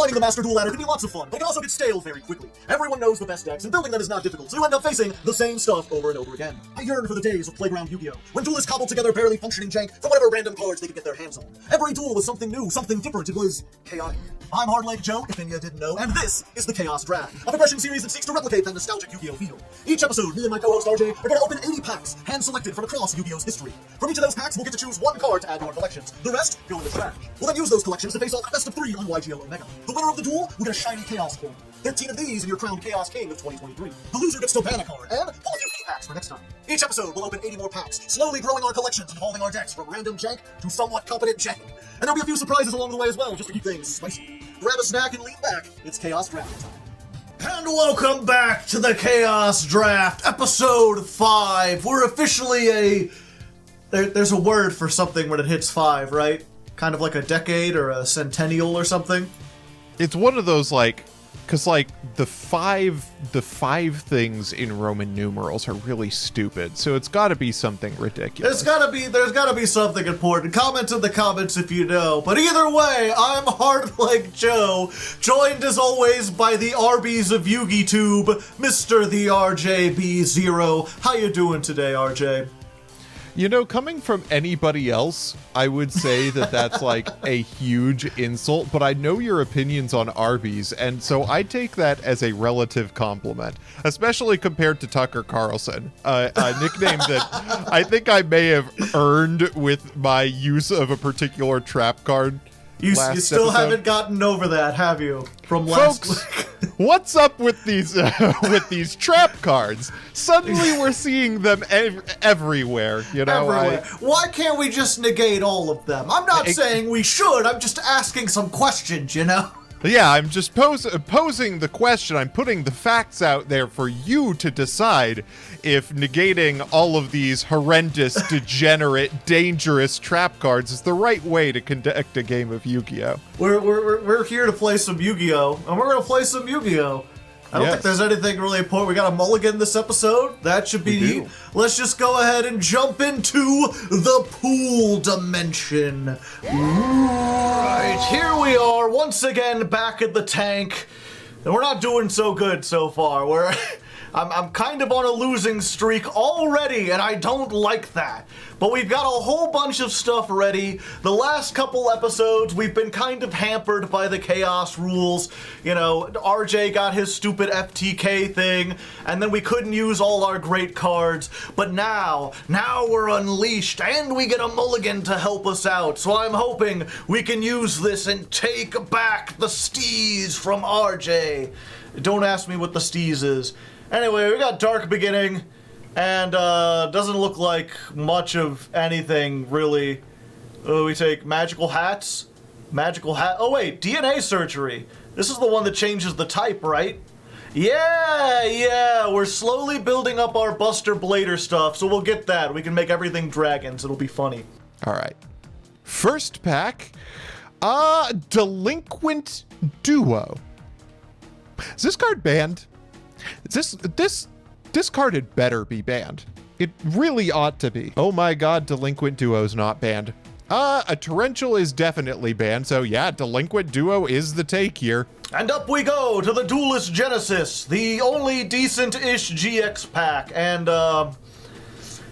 Climbing the Master Duel ladder can be lots of fun, but it can also get stale very quickly. Everyone knows the best decks, and building them is not difficult, so you end up facing the same stuff over and over again. I yearn for the days of Playground Yu-Gi-Oh! When duelists cobbled together barely functioning jank from whatever random cards they could get their hands on. Every duel was something new, something different, it was chaotic. I'm Hardleg Joe, if you didn't know, and this is the Chaos Draft, a progression series that seeks to replicate that nostalgic Yu-Gi-Oh! Feel. Each episode, me and my co-host RJ are going to open 80 packs, hand-selected from across Yu-Gi-Oh!'s history. From each of those packs, we'll get to choose one card to add to our collections. The rest go in the trash. We'll then use those collections to face off a best of 3 on YGL Omega. The winner of the duel will get a shiny Chaos coin. 13 of these and you're crowned Chaos King of 2023. The loser gets to ban a card, and pull a few key packs for next time. Each episode, we'll open 80 more packs, slowly growing our collections and evolving our decks from random jank to somewhat competent jank. And there'll be a few surprises along the way as well, just to keep things spicy. Grab a snack and lean back. It's Chaos Draft time. And welcome back to the Chaos Draft, episode 5. We're officially there's a word for something when it hits 5, right? Kind of like a decade or a centennial or something. It's one of those, because the five things in Roman numerals are really stupid, so it's got to be something ridiculous. There's gotta be something important. Comment in the comments if you know. But either way, I'm Hardleg Joe, joined as always by the Arby's of YugiTube, Mr. the RJB0. How you doing today, RJ? You know, coming from anybody else, I would say that that's like a huge insult, but I know your opinions on Arby's, and so I take that as a relative compliment, especially compared to Tucker Carlson, a nickname that I think I may have earned with my use of a particular trap card. You still haven't gotten over that, have you? From last week. What's up with these trap cards? Suddenly we're seeing them everywhere, you know? Everywhere. Why can't we just negate all of them? I'm not saying we should, I'm just asking some questions, you know? Yeah, I'm just posing the question. I'm putting the facts out there for you to decide if negating all of these horrendous, degenerate, dangerous trap cards is the right way to conduct a game of Yu-Gi-Oh! We're here to play some Yu-Gi-Oh! And we're gonna play some Yu-Gi-Oh! I don't think there's anything really important. We got a mulligan this episode. That should be neat. Let's just go ahead and jump into the pool dimension. Right, here we are once again back at the tank. And we're not doing so good so far. I'm kind of on a losing streak already, and I don't like that. But we've got a whole bunch of stuff ready. The last couple episodes, we've been kind of hampered by the chaos rules. You know, RJ got his stupid FTK thing, and then we couldn't use all our great cards. But now we're unleashed, and we get a mulligan to help us out. So I'm hoping we can use this and take back the steez from RJ. Don't ask me what the steez is. Anyway, we got Dark Beginning, and doesn't look like much of anything, really. We take Magical Hats. Oh wait, DNA Surgery. This is the one that changes the type, right? Yeah, we're slowly building up our Buster Blader stuff, so we'll get that. We can make everything dragons, it'll be funny. Alright. First pack, Delinquent Duo. Is this card banned? This card had better be banned. It really ought to be. Oh my god, Delinquent Duo's not banned. A Torrential is definitely banned, so yeah, Delinquent Duo is the take here. And up we go to the Duelist Genesis, the only decent-ish GX pack, and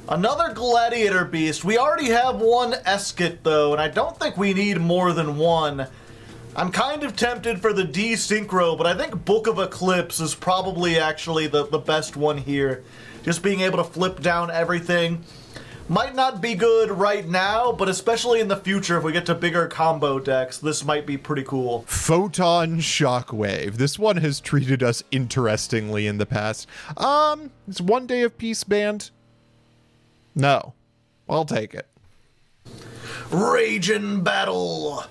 another Gladiator Beast. We already have one Esket though, and I don't think we need more than one. I'm kind of tempted for the D-Synchro, but I think Book of Eclipse is probably actually the best one here. Just being able to flip down everything. Might not be good right now, but especially in the future if we get to bigger combo decks, this might be pretty cool. Photon Shockwave. This one has treated us interestingly in the past. Is One Day of Peace banned? No. I'll take it. Rage in Battle.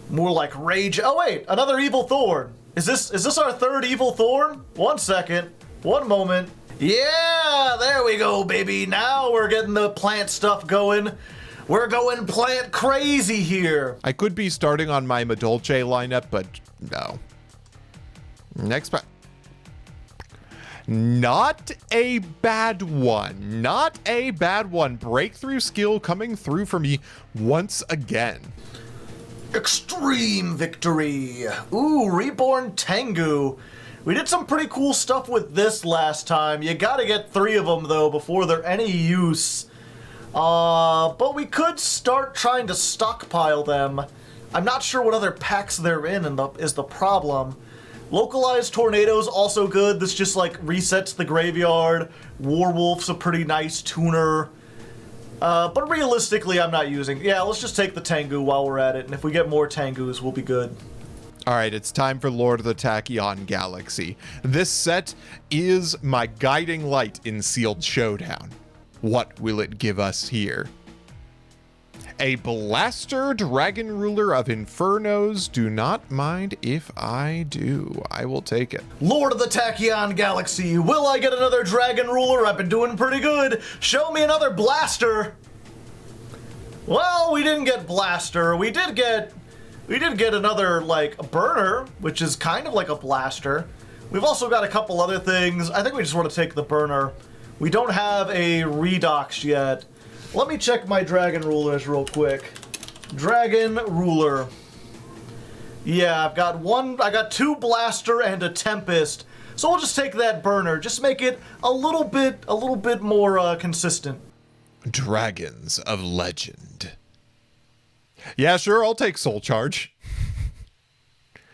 More like Rage. Oh wait, another Evil Thorn. Is this our third Evil Thorn? 1 second. 1 moment. Yeah, there we go, baby. Now we're getting the plant stuff going. We're going plant crazy here. I could be starting on my Madolche lineup, but no. Next pack. Not a bad one. Not a bad one. Breakthrough skill coming through for me once again. Extreme victory. Ooh, Reborn Tengu. We did some pretty cool stuff with this last time. You gotta get 3 of them, though, before they're any use. But we could start trying to stockpile them. I'm not sure what other packs they're in is the problem. Localized Tornado's also good. This just, like, resets the graveyard. Warwolf's a pretty nice tuner. But realistically, I'm not using... Yeah, let's just take the Tengu while we're at it, and if we get more Tengus, we'll be good. All right, it's time for Lord of the Tachyon Galaxy. This set is my guiding light in Sealed Showdown. What will it give us here? A Blaster Dragon Ruler of Infernos. Do not mind if I do. I will take it. Lord of the Tachyon Galaxy, will I get another Dragon Ruler? I've been doing pretty good. Show me another Blaster. Well, we didn't get Blaster. We did get another, like, Burner, which is kind of like a Blaster. We've also got a couple other things. I think we just want to take the Burner. We don't have a Redox yet. Let me check my Dragon Rulers real quick. Dragon Ruler. Yeah, I got 2 Blaster and a Tempest. So we'll just take that Burner. Just make it a little bit more consistent. Dragons of Legend. Yeah, sure, I'll take Soul Charge.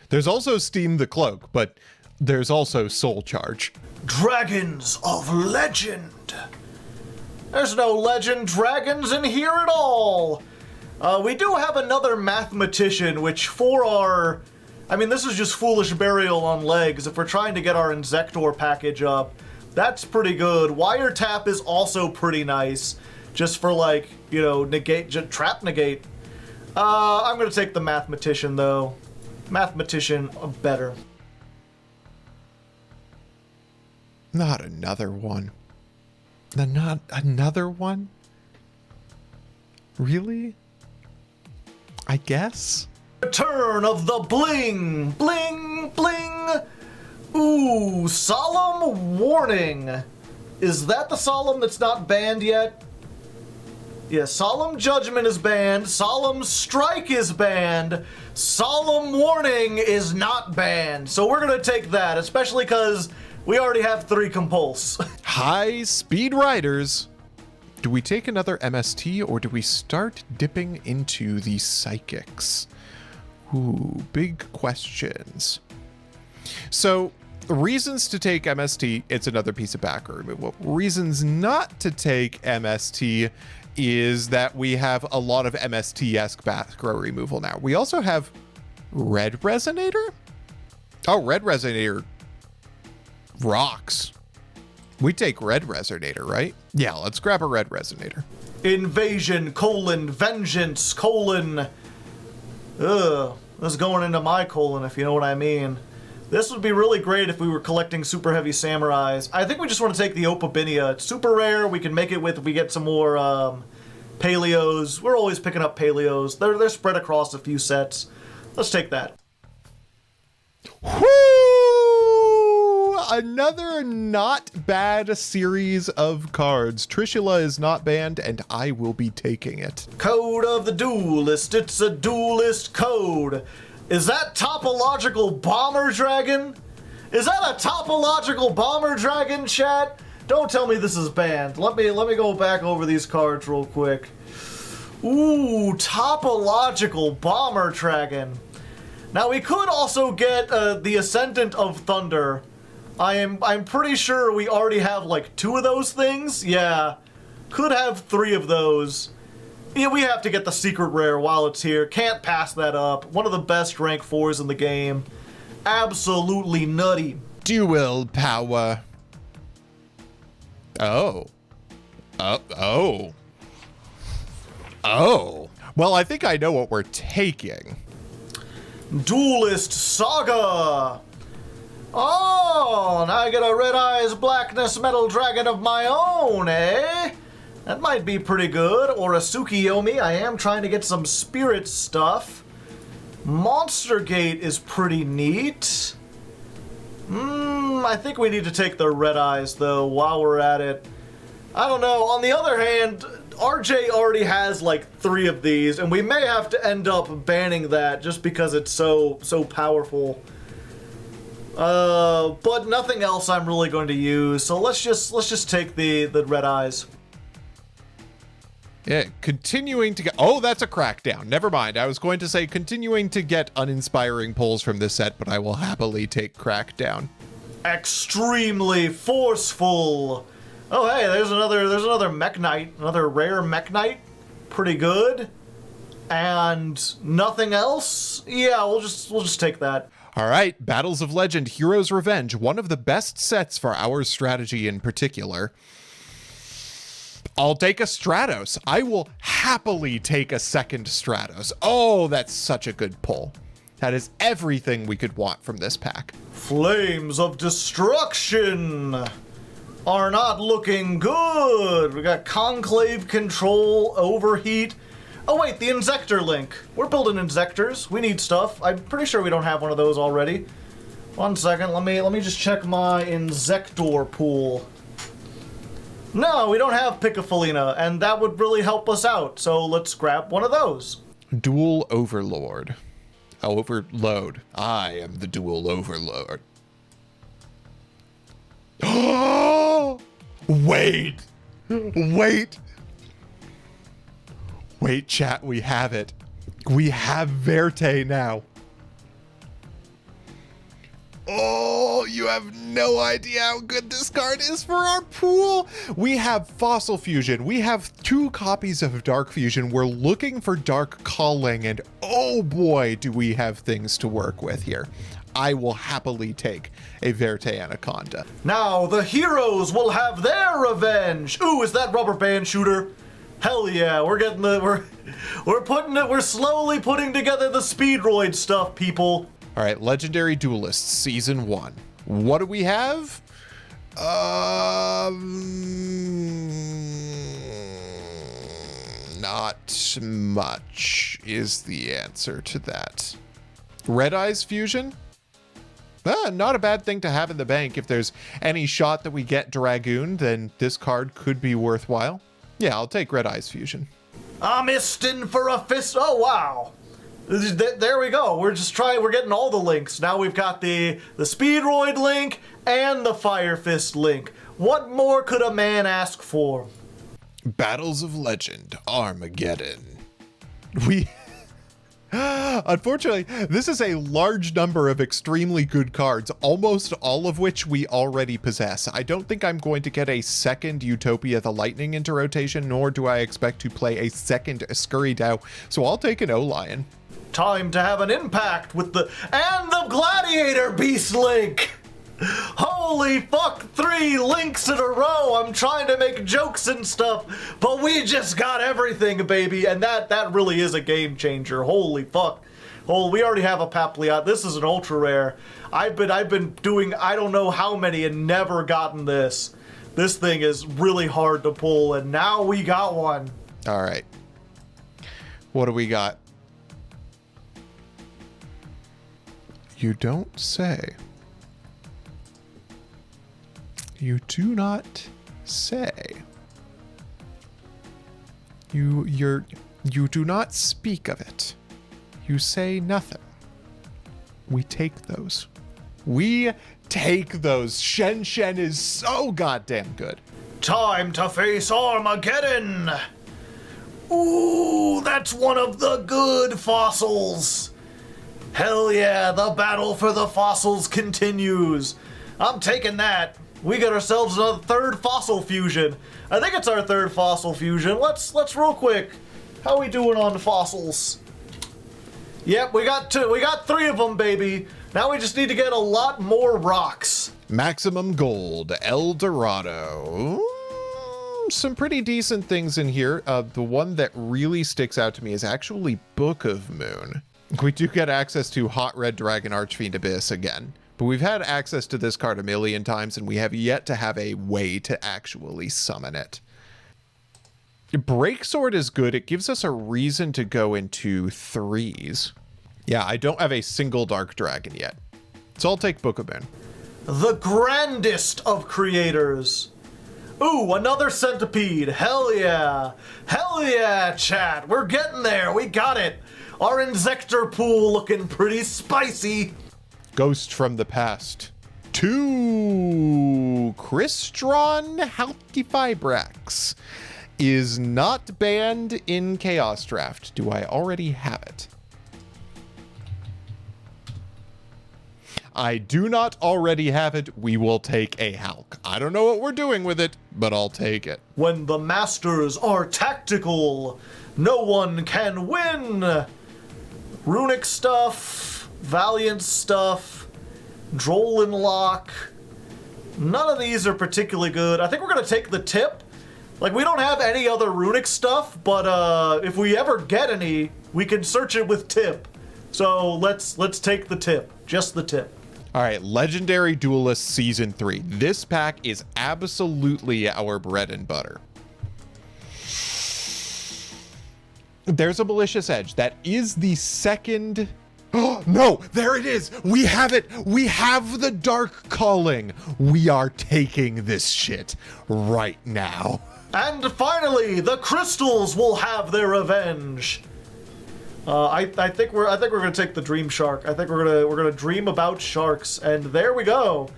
There's also Steam the Cloak, but there's also Soul Charge. Dragons of Legend. There's no legend dragons in here at all. We do have another Mathematician, which for our... I mean, this is just Foolish Burial on legs. If we're trying to get our Insector package up, that's pretty good. Wiretap is also pretty nice, just for, like, you know, trap negate. I'm gonna take the Mathematician, though. Mathematician, better. Not another one. Not another one? Really? I guess? Return of the bling! Bling! Bling! Ooh, Solemn Warning. Is that the Solemn that's not banned yet? Yeah, Solemn Judgment is banned, Solemn Strike is banned, Solemn Warning is not banned. So we're gonna take that, especially because we already have 3 Compulse. High Speed Riders. Do we take another MST or do we start dipping into the Psychics? Ooh, big questions. So, reasons to take MST, it's another piece of backer removal. Reasons not to take MST is that we have a lot of MST-esque back row removal now. We also have Red Resonator? Oh, Red Resonator rocks. We take Red Resonator, right? Yeah, let's grab a Red Resonator. Invasion, vengeance, this is going into my colon, if you know what I mean. This would be really great if we were collecting super heavy samurais. I think we just want to take the Opabinia. It's super rare. We can make it with if we get some more Paleos. We're always picking up Paleos. They're spread across a few sets. Let's take that. Woo! Another not bad series of cards. Trishula is not banned, and I will be taking it. Code of the Duelist. It's a duelist code. Is that Topological Bomber Dragon? Is that a Topological Bomber Dragon, chat? Don't tell me this is banned. Let me go back over these cards real quick. Ooh, Topological Bomber Dragon. Now we could also get the Ascendant of Thunder. I'm pretty sure we already have like 2 of those things. Yeah, could have 3 of those. Yeah, we have to get the secret rare while it's here. Can't pass that up. One of the best rank 4s in the game. Absolutely nutty. Duel power. Oh. Oh. Well, I think I know what we're taking. Duelist Saga. Oh, now I get a Red Eyes Blackness Metal Dragon of my own, eh? That might be pretty good. Or a Tsukiyomi. I am trying to get some spirit stuff. Monster Gate is pretty neat. I think we need to take the Red Eyes, though, while we're at it. I don't know. On the other hand, RJ already has like 3 of these, and we may have to end up banning that just because it's so powerful. But nothing else I'm really going to use, so let's just take the red eyes. Yeah, continuing to get... Oh, that's a crackdown. Never mind. I was going to say continuing to get uninspiring pulls from this set, but I will happily take crackdown. Extremely forceful. Oh, hey, there's another Mech Knight, another rare Mech Knight. Pretty good. And nothing else? Yeah, we'll just take that. All right, Battles of Legend, Heroes Revenge, one of the best sets for our strategy in particular. I'll take a Stratos. I will happily take a second Stratos. Oh, that's such a good pull. That is everything we could want from this pack. Flames of Destruction are not looking good. We got Conclave Control, Overheat. Oh wait, the Insector link. We're building Insectors. We need stuff. I'm pretty sure we don't have one of those already. 1 second, let me just check my Insector pool. No, we don't have Piccofelina, and that would really help us out, so let's grab one of those. Dual Overlord. Overload. I am the Dual Overlord. Oh! Wait! Wait! Wait, chat, we have it. We have Verte now. Oh, you have no idea how good this card is for our pool. We have Fossil Fusion. We have 2 copies of Dark Fusion. We're looking for Dark Calling, and oh boy, do we have things to work with here. I will happily take a Verte Anaconda. Now the heroes will have their revenge. Ooh, is that Rubber Band Shooter? Hell yeah, we're getting we're slowly putting together the Speedroid stuff, people. All right, Legendary Duelists, Season 1. What do we have? Not much is the answer to that. Red Eyes Fusion? Not a bad thing to have in the bank. If there's any shot that we get Dragoon, then this card could be worthwhile. Yeah, I'll take Red Eyes Fusion. I'm istin' for a fist. Oh, wow. There we go. We're getting all the links. Now we've got the Speedroid link and the Fire Fist link. What more could a man ask for? Battles of Legend, Armageddon. Unfortunately, this is a large number of extremely good cards, almost all of which we already possess. I don't think I'm going to get a second Utopia the Lightning into rotation, nor do I expect to play a second Scurry Dow, so I'll take an O-Lion. Time to have an impact with the Gladiator Beast link! Holy fuck, 3 links in a row! I'm trying to make jokes and stuff, but we just got everything, baby, and that really is a game changer. Holy fuck. Oh, we already have a Papillion. This is an ultra rare. I've been doing I don't know how many and never gotten this. This thing is really hard to pull, and now we got one. All right. What do we got? You don't say. You do not say. You do not speak of it. You say nothing. We take those. We take those. Shen is so goddamn good. Time to face Armageddon! Ooh, that's one of the good fossils! Hell yeah, the battle for the fossils continues. I'm taking that. We got ourselves another 3rd fossil fusion. I think it's our 3rd fossil fusion. Let's real quick. How we doing on the fossils? Yep, we got 2. We got 3 of them, baby. Now we just need to get a lot more rocks. Maximum Gold, El Dorado. Some pretty decent things in here. The one that really sticks out to me is actually Book of Moon. We do get access to Hot Red Dragon Archfiend Abyss again, but we've had access to this card a million times and we have yet to have a way to actually summon it. Breaksword is good. It gives us a reason to go into 3s. Yeah, I don't have a single Dark Dragon yet, so I'll take Book of Moon. The grandest of creators. Ooh, another centipede. Hell yeah. Hell yeah, chat. We're getting there. We got it. Our Insector pool looking pretty spicy. Ghost from the past. 2 Crystron Halqifibrax is not banned in Chaos Draft. Do I already have it? I do not already have it. We will take a Hulk. I don't know what we're doing with it, but I'll take it. When the masters are tactical, no one can win. Runic stuff, Valiant stuff, Droll Lock. None of these are particularly good. I think we're going to take the tip. Like, we don't have any other Runic stuff, but if we ever get any, we can search it with tip. So let's take the tip. Just the tip. All right, Legendary Duelist Season 3. This pack is absolutely our bread and butter. There's a Malicious Edge. That is the second... Oh, no, there it is. We have it. We have the Dark Calling. We are taking this shit right now. And finally, the crystals will have their revenge. I think we're gonna take the Dream Shark. I think we're gonna dream about sharks, and there we go.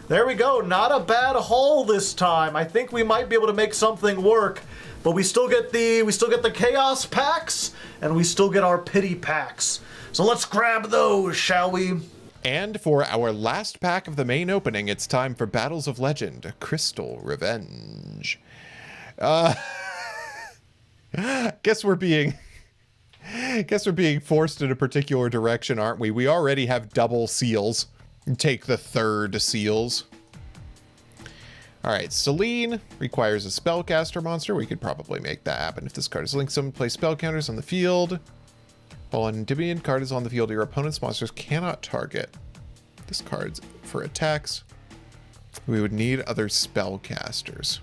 There we go. Not a bad haul this time. I think we might be able to make something work, but we still get the Chaos packs, and we still get our Pity packs. So let's grab those, shall we? And for our last pack of the main opening, it's time for Battles of Legend: Crystal Revenge. Guess we're being forced in a particular direction, aren't we? We already have double seals. Take the third seals. All right, Celine requires a spellcaster monster. We could probably make that happen. If this card is linked, someone place spell counters on the field. While an Endymion card is on the field, your opponent's monsters cannot target this card for attacks. We would need other spellcasters.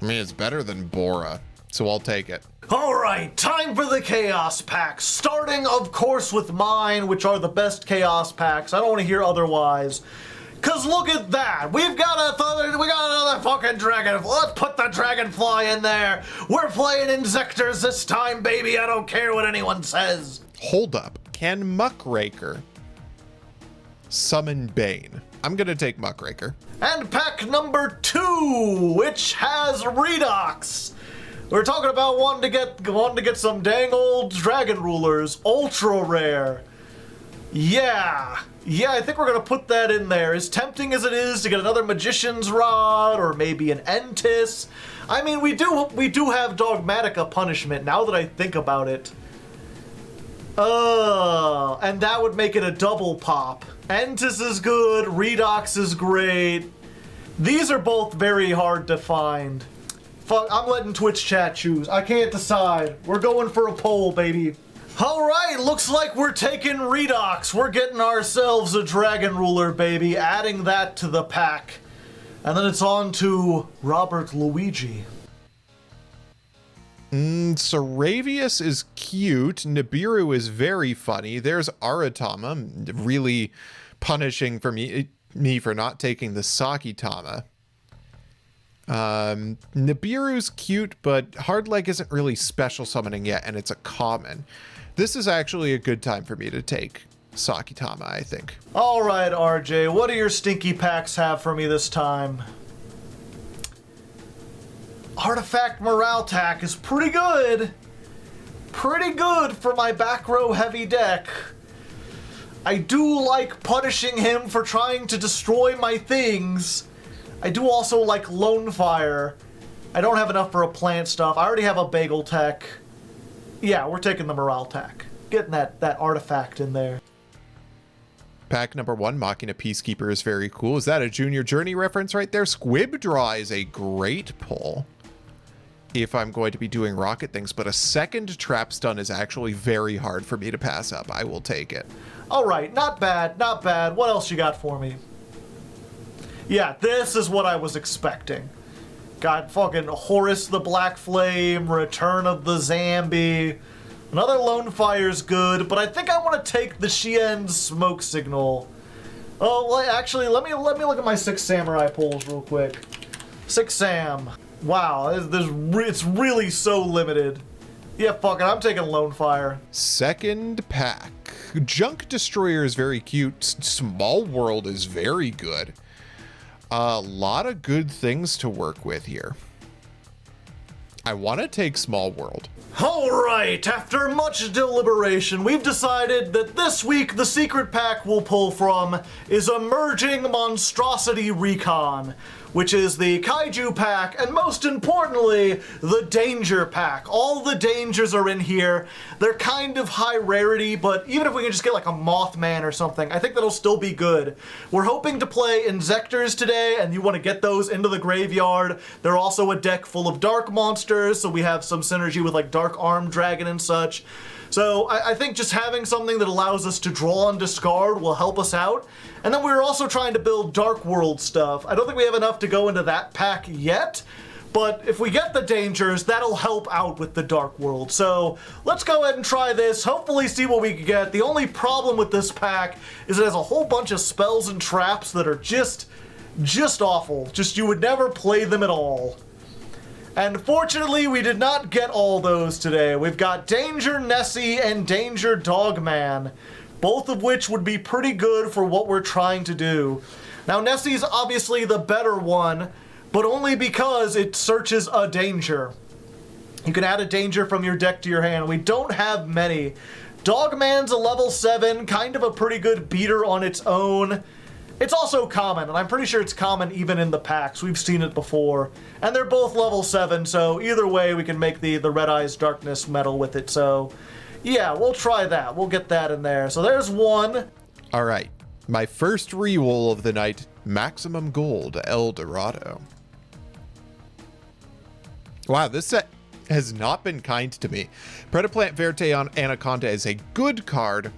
I mean, it's better than Bora, so I'll take it. All right, time for the Chaos packs. Starting, of course, with mine, which are the best Chaos packs. I don't want to hear otherwise. Cause look at that, we got another fucking dragon. Let's put the dragonfly in there. We're playing Insectors this time, baby. I don't care what anyone says. Hold up, can Muckraker summon Bane? I'm gonna take Muckraker. And pack number 2, which has Redox. We're talking about wanting to get some dang old dragon rulers, ultra rare. Yeah, I think we're gonna put that in there. As tempting as it is to get another Magician's Rod or maybe an Entis. I mean, we do have Dogmatica Punishment now that I think about it. And that would make it a double pop. Entis is good, Redox is great. These are both very hard to find. Fuck, I'm letting Twitch chat choose. I can't decide. We're going for a poll, baby. All right, looks like we're taking Redox. We're getting ourselves a Dragon Ruler, baby. Adding that to the pack. And then it's on to Robert Luigi. Saravius is cute. Nibiru is very funny. There's Aratama, really punishing for me for not taking the Sakitama. Nibiru's cute, but Hardleg isn't really special summoning yet, and it's a common. This is actually a good time for me to take Sakitama, I think. All right, RJ, what do your stinky packs have for me this time? Artifact Morale Tack is pretty good. Pretty good for my back row heavy deck. I do like punishing him for trying to destroy my things. I do also like Lone Fire. I don't have enough for a plant stuff. I already have a Bagel Tech. Yeah, we're taking the Morale Tech. Getting that artifact in there. Pack number 1, Machina Peacekeeper is very cool. Is that a Junior Journey reference right there? Squibdraw is a great pull if I'm going to be doing rocket things, but a second Trap Stun is actually very hard for me to pass up. I will take it. All right, not bad, not bad. What else you got for me? Yeah, this is what I was expecting. Got fucking Horus the Black Flame, Return of the Zambi. Another Lone Fire's good, but I think I want to take the Shien's Smoke Signal. Oh, well, actually, let me look at my 6 Samurai pulls real quick. 6 Sam. Wow, it's really so limited. Yeah, fuck it, I'm taking Lone Fire. Second pack. Junk Destroyer is very cute. Small World is very good. A lot of good things to work with here. I want to take Small World. Alright, after much deliberation, we've decided that this week the secret pack we'll pull from is Emerging Monstrosity Recon, which is the Kaiju pack, and most importantly, the Danger pack. All the dangers are in here. They're kind of high rarity, but even if we can just get like a Mothman or something, I think that'll still be good. We're hoping to play Insectors today, and you want to get those into the graveyard. They're also a deck full of dark monsters, so we have some synergy with like Dark Arm Dragon and such. So I think just having something that allows us to draw and discard will help us out. And then we're also trying to build Dark World stuff. I don't think we have enough to go into that pack yet, but if we get the dangers, that'll help out with the Dark World. So let's go ahead and try this, hopefully see what we can get. The only problem with this pack is it has a whole bunch of spells and traps that are just awful. Just you would never play them at all. And fortunately, we did not get all those today. We've got Danger Nessie and Danger Dogman, both of which would be pretty good for what we're trying to do. Now, Nessie's obviously the better one, but only because it searches a danger. You can add a danger from your deck to your hand. We don't have many. Dogman's a level 7, kind of a pretty good beater on its own. It's also common, and I'm pretty sure it's common even in the packs. We've seen it before. And they're both level 7, so either way we can make the Red Eyes Darkness medal with it. So, yeah, we'll try that. We'll get that in there. So there's one. All right. My first reroll of the night, Maximum Gold El Dorado. Wow, this set has not been kind to me. Predaplant Verte on Anaconda is a good card,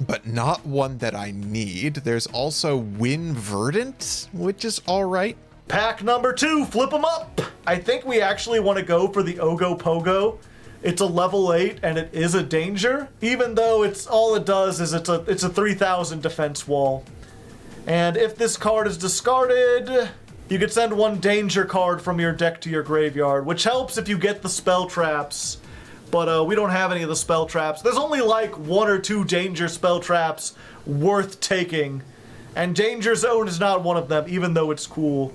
but not one that I need. There's also Win Verdant, which is all right. Pack number 2, flip them up. I think we actually want to go for the Ogo Pogo. It's a level 8 and it is a danger, even though it's all it does is it's a 3000 defense wall. And if this card is discarded, you can send one danger card from your deck to your graveyard, which helps if you get the spell traps. But we don't have any of the spell traps. There's only like 1 or 2 danger spell traps worth taking. And Danger Zone is not one of them, even though it's cool.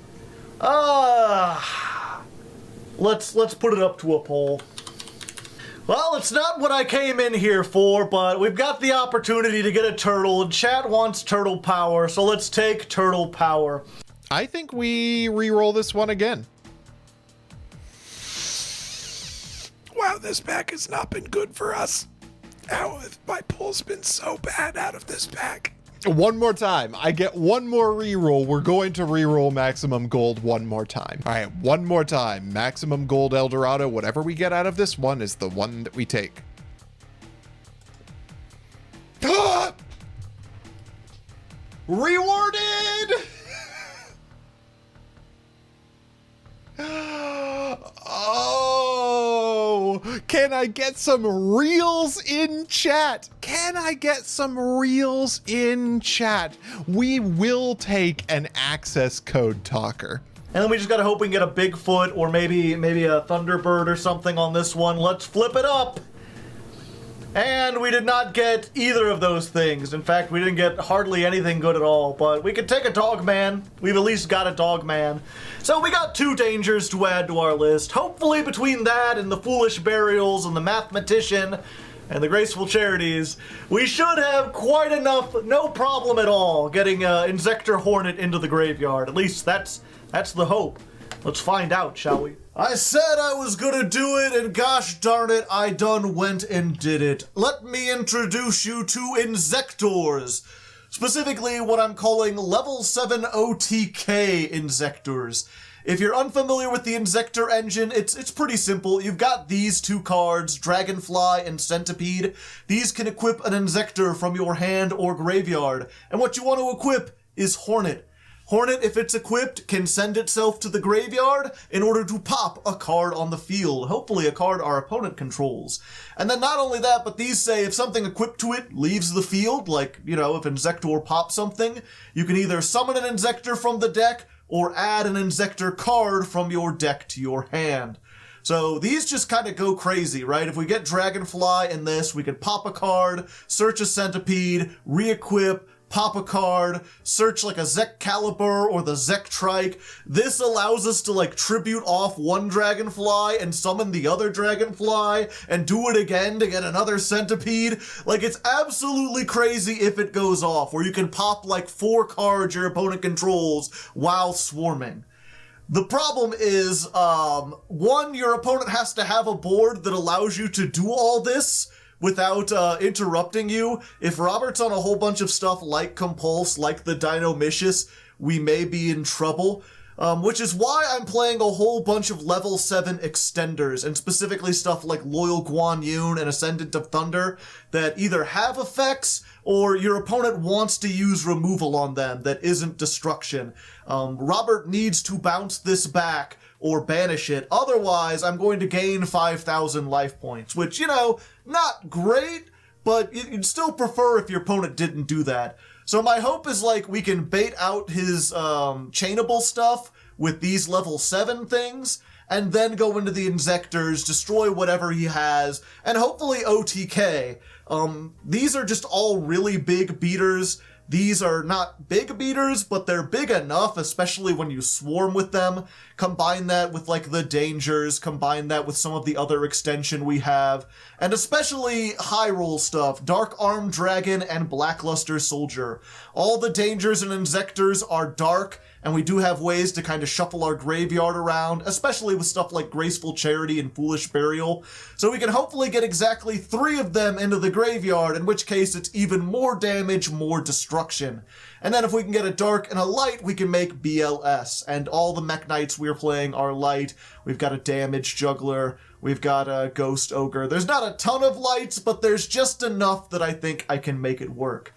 Let's put it up to a poll. Well, it's not what I came in here for, but we've got the opportunity to get a turtle, and chat wants turtle power, so let's take turtle power. I think we re-roll this one again. Wow, this pack has not been good for us. Ow, my pull's been so bad out of this pack. One more time. I get one more re-roll. We're going to re-roll Maximum Gold one more time. All right, one more time. Maximum Gold El Dorado. Whatever we get out of this one is the one that we take. Ah! Rewarded! Oh, can I get some reels in chat? Can I get some reels in chat? We will take an access code talker. And then we just gotta hope we can get a Bigfoot or maybe a Thunderbird or something on this one. Let's flip it up. And we did not get either of those things. In fact, we didn't get hardly anything good at all, but we could take a Dogman. We've at least got a Dogman. So we got 2 dangers to add to our list. Hopefully between that and the Foolish Burials and the Mathematician and the Graceful Charities, we should have quite enough, no problem at all, getting Insector Hornet into the graveyard. At least that's the hope. Let's find out, shall we? I said I was gonna do it, and gosh darn it, I done went and did it. Let me introduce you to Insectors. Specifically, what I'm calling Level 7 OTK Insectors. If you're unfamiliar with the Insector engine, it's pretty simple. You've got these 2 cards, Dragonfly and Centipede. These can equip an Insector from your hand or graveyard. And what you want to equip is Hornet. Hornet, if it's equipped, can send itself to the graveyard in order to pop a card on the field, hopefully a card our opponent controls. And then not only that, but these say if something equipped to it leaves the field, like, you know, if Insector pops something, you can either summon an Insector from the deck, or add an Inzektor card from your deck to your hand. So these just kind of go crazy, right? If we get Dragonfly in this, we can pop a card, search a Centipede, re-equip, pop a card, search like a Zekcalibur or the Zektrike. This allows us to like tribute off one Dragonfly and summon the other Dragonfly and do it again to get another Centipede. Like, it's absolutely crazy if it goes off, where you can pop like 4 cards your opponent controls while swarming. The problem is, one, your opponent has to have a board that allows you to do all this without interrupting you. If Robert's on a whole bunch of stuff like Compulse, like the Dinomicious, we may be in trouble. Which is why I'm playing a whole bunch of level 7 extenders, and specifically stuff like Loyal Guan Yun and Ascendant of Thunder, that either have effects or your opponent wants to use removal on them that isn't destruction. Robert needs to bounce this back or banish it, otherwise I'm going to gain 5,000 life points, which, you know, not great, but you'd still prefer if your opponent didn't do that. So my hope is, like, we can bait out his chainable stuff with these level 7 things, and then go into the Inzektors, destroy whatever he has, and hopefully OTK. These are just all really big beaters. These are not big beaters, but they're big enough, especially when you swarm with them. Combine that with, like, the dangers, combine that with some of the other extension we have, and especially high roll stuff, Dark Arm Dragon and Blackluster Soldier. All the dangers and Inzektors are dark, and we do have ways to kind of shuffle our graveyard around, especially with stuff like Graceful Charity and Foolish Burial. So we can hopefully get exactly 3 of them into the graveyard, in which case it's even more damage, more destruction. And then if we can get a dark and a light, we can make BLS. And all the Mech Knights we're playing are light. We've got a Damage Juggler. We've got a Ghost Ogre. There's not a ton of lights, but there's just enough that I think I can make it work.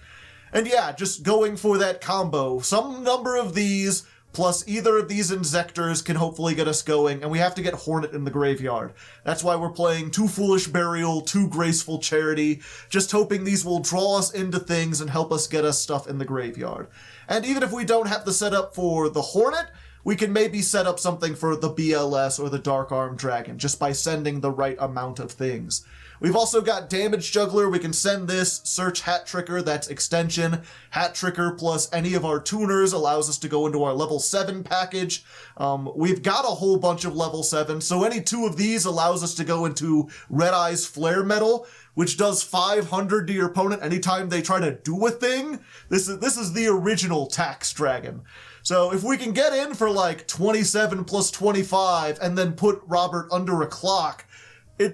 And yeah, just going for that combo. Some number of these, plus either of these Inzektors can hopefully get us going, and we have to get Hornet in the graveyard. That's why we're playing 2 Foolish Burial, 2 Graceful Charity, just hoping these will draw us into things and help us get us stuff in the graveyard. And even if we don't have the setup for the Hornet, we can maybe set up something for the BLS or the Dark Arm Dragon, just by sending the right amount of things. We've also got Damage Juggler. We can send this, search Hat Tricker, that's extension. Hat Tricker plus any of our tuners allows us to go into our level 7 package. We've got a whole bunch of level 7, so any 2 of these allows us to go into Red Eye's Flare Metal, which does 500 to your opponent anytime they try to do a thing. This is the original Tax Dragon. So if we can get in for like 27 plus 25 and then put Robert under a clock,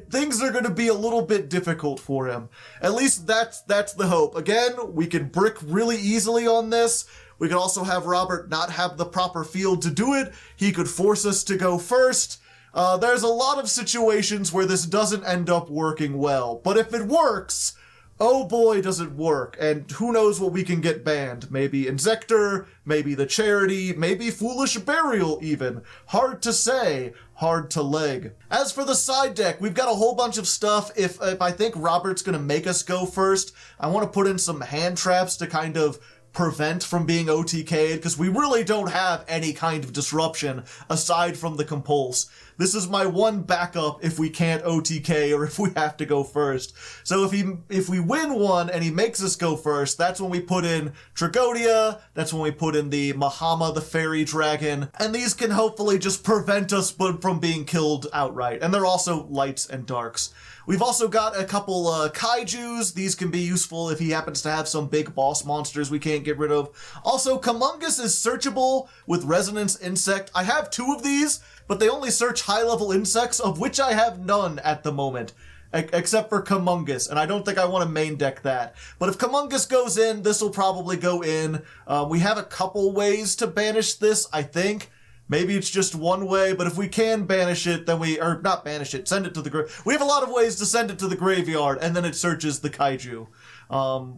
things are going to be a little bit difficult for him. At least that's the hope. Again, we can brick really easily on this. We could also have Robert not have the proper field to do it. He could force us to go first. There's a lot of situations where this doesn't end up working well. But if it works, oh boy does it work. And who knows what we can get banned. Maybe Inzektor, maybe the Charity, maybe Foolish Burial even. Hard to say. Hard to leg. As for the side deck, we've got a whole bunch of stuff. If I think Robert's gonna make us go first, I want to put in some hand traps to kind of prevent from being OTK'd, because we really don't have any kind of disruption aside from the Compulse. This is my one backup if we can't OTK or if we have to go first. So if we win one and he makes us go first, that's when we put in Tragonia, that's when we put in the Mahama, the Fairy Dragon, and these can hopefully just prevent us from being killed outright. And they're also lights and darks. We've also got a couple kaijus. These can be useful if he happens to have some big boss monsters we can't get rid of. Also, Kamungus is searchable with Resonance Insect. I have 2 of these, but they only search high-level insects, of which I have none at the moment, except for Kamungus, and I don't think I want to main deck that. But if Kamungus goes in, this will probably go in. We have a couple ways to banish this, I think. Maybe it's just one way, but if we can banish it, then or not banish it, send it to the we have a lot of ways to send it to the graveyard, and then it searches the kaiju.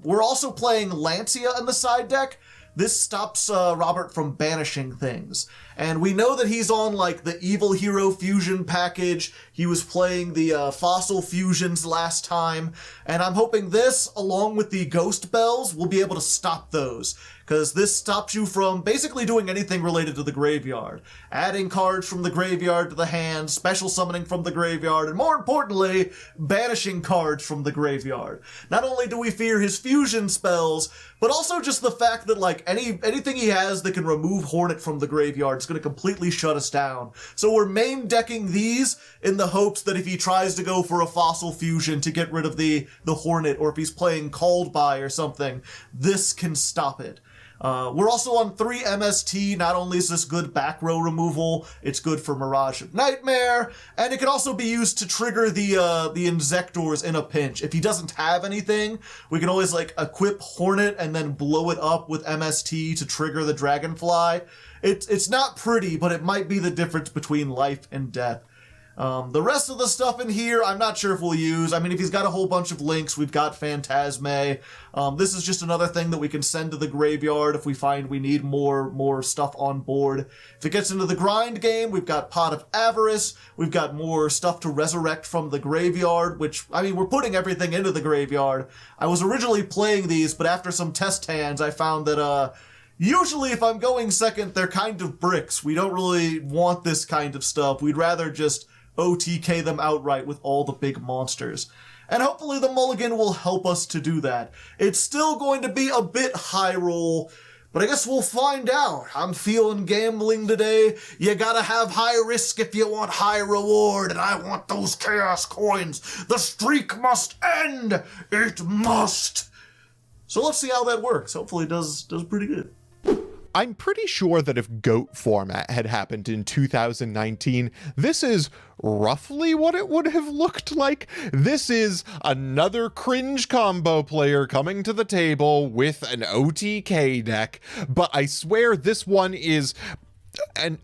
We're also playing Lancia in the side deck. This stops Robert from banishing things. And we know that he's on, like, the Evil Hero Fusion package. He was playing the Fossil Fusions last time. And I'm hoping this, along with the Ghost Bells, will be able to stop those. Because this stops you from basically doing anything related to the graveyard. Adding cards from the graveyard to the hand, special summoning from the graveyard, and more importantly, banishing cards from the graveyard. Not only do we fear his fusion spells, but also just the fact that, like, anything he has that can remove Hornet from the graveyard is going to completely shut us down. So we're main decking these in the hopes that if he tries to go for a Fossil Fusion to get rid of the Hornet, or if he's playing Called By or something, this can stop it. We're also on 3 MST. Not only is this good back row removal, it's good for Mirage of Nightmare, and it can also be used to trigger the Inzectors in a pinch. If he doesn't have anything, we can always, like, equip Hornet and then blow it up with MST to trigger the Dragonfly. It's not pretty, but it might be the difference between life and death. The rest of the stuff in here, I'm not sure if we'll use. I mean, if he's got a whole bunch of links, we've got Phantasme. This is just another thing that we can send to the graveyard if we find we need more stuff on board. If it gets into the grind game, we've got Pot of Avarice. We've got more stuff to resurrect from the graveyard, which, I mean, we're putting everything into the graveyard. I was originally playing these, but after some test hands, I found that, usually if I'm going second, they're kind of bricks. We don't really want this kind of stuff. We'd rather just OTK them outright with all the big monsters. And hopefully the mulligan will help us to do that. It's still going to be a bit high roll, but I guess we'll find out. I'm feeling gambling today. You gotta have high risk if you want high reward, and I want those chaos coins. The streak must end. It must. So let's see how that works. Hopefully it does pretty good. I'm pretty sure that if GOAT format had happened in 2019, this is roughly what it would have looked like. This is another cringe combo player coming to the table with an OTK deck, but I swear this one is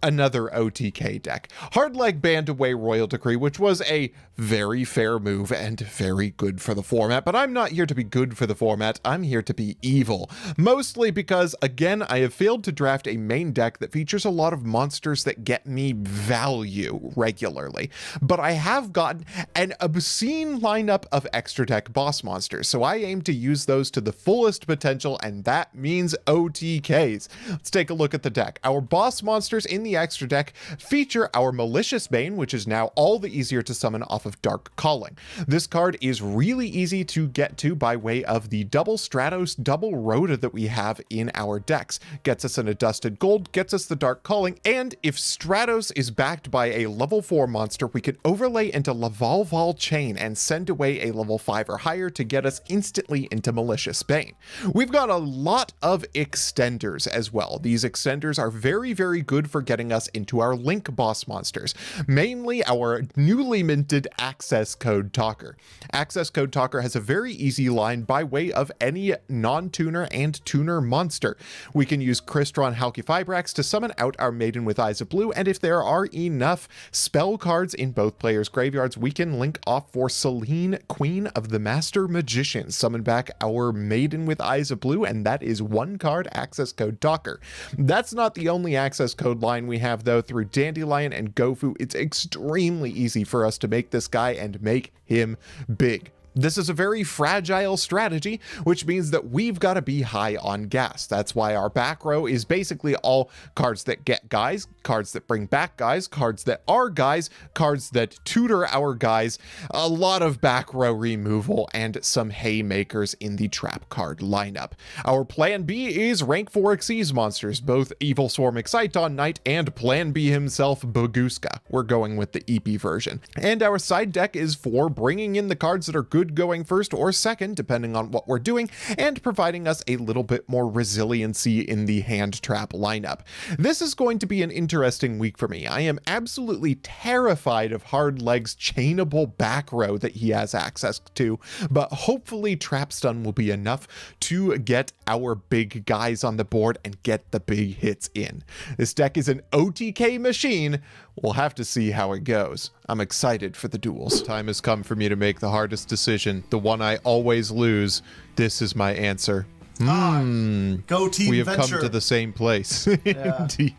another OTK deck. Hardleg banned away Royal Decree, which was a very fair move and very good for the format, but I'm not here to be good for the format, I'm here to be evil. Mostly because, again, I have failed to draft a main deck that features a lot of monsters that get me value regularly, but I have gotten an obscene lineup of extra deck boss monsters, so I aim to use those to the fullest potential, and that means OTKs. Let's take a look at the deck. Our boss monsters in the extra deck feature our Malicious Bane, which is now all the easier to summon off of Dark Calling. This card is really easy to get to by way of the double Stratos, double Rhoda that we have in our decks. Gets us an Adusted Gold, gets us the Dark Calling, and if Stratos is backed by a level 4 monster, we can overlay into Lavalval Chain and send away a level 5 or higher to get us instantly into Malicious Bane. We've got a lot of extenders as well. These extenders are very, very good for getting us into our Link boss monsters, mainly our newly minted Access Code Talker. Access Code Talker has a very easy line by way of any non-tuner and tuner monster. We can use Crystron Halqifibrax to summon out our Maiden with Eyes of Blue, and if there are enough spell cards in both players' graveyards, we can link off for Selene, Queen of the Master Magicians, summon back our Maiden with Eyes of Blue, and that is one card Access Code Talker. That's not the only access code line we have, though. Through Dandelion and Gofu, it's extremely easy for us to make this guy and make him big. This is a very fragile strategy, which means that we've got to be high on gas. That's why our back row is basically all cards that get guys, cards that bring back guys, cards that are guys, cards that tutor our guys, a lot of back row removal, and some haymakers in the trap card lineup. Our plan B is rank 4 Xyz monsters, both Evil Swarm Exciton Knight and Plan B himself, Boguska. We're going with the EP version. And our side deck is for bringing in the cards that are good going first or second, depending on what we're doing, and providing us a little bit more resiliency in the hand trap lineup. This is going to be an interesting week for me. I am absolutely terrified of Hardleg's chainable back row that he has access to, but hopefully Trapstun will be enough to get our big guys on the board and get the big hits in. This deck is an OTK machine. We'll have to see how it goes. I'm excited for the duels. Time has come for me to make the hardest decision, the one I always lose. This is my answer. Go Team We have Venture. come to the same place. Yeah. Indeed.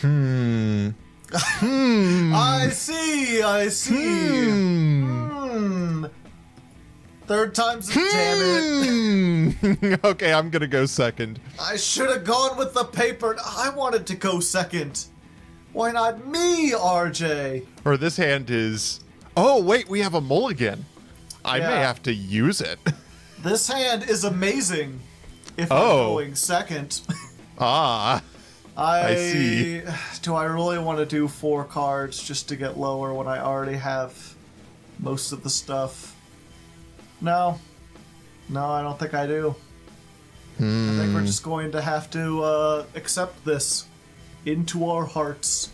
I see. Third time's a damn it. Okay, I'm gonna go second. I should have gone with the paper. I wanted to go second. Why not me, RJ? Or this hand is... Oh, wait, we have a mulligan. I may Yeah. have to use it. This hand is amazing. If I'm Oh. going second. Ah. I see. Do I really want to do 4 cards just to get lower when I already have most of the stuff? No. No, I don't think I do. I think we're just going to have to accept this into our hearts.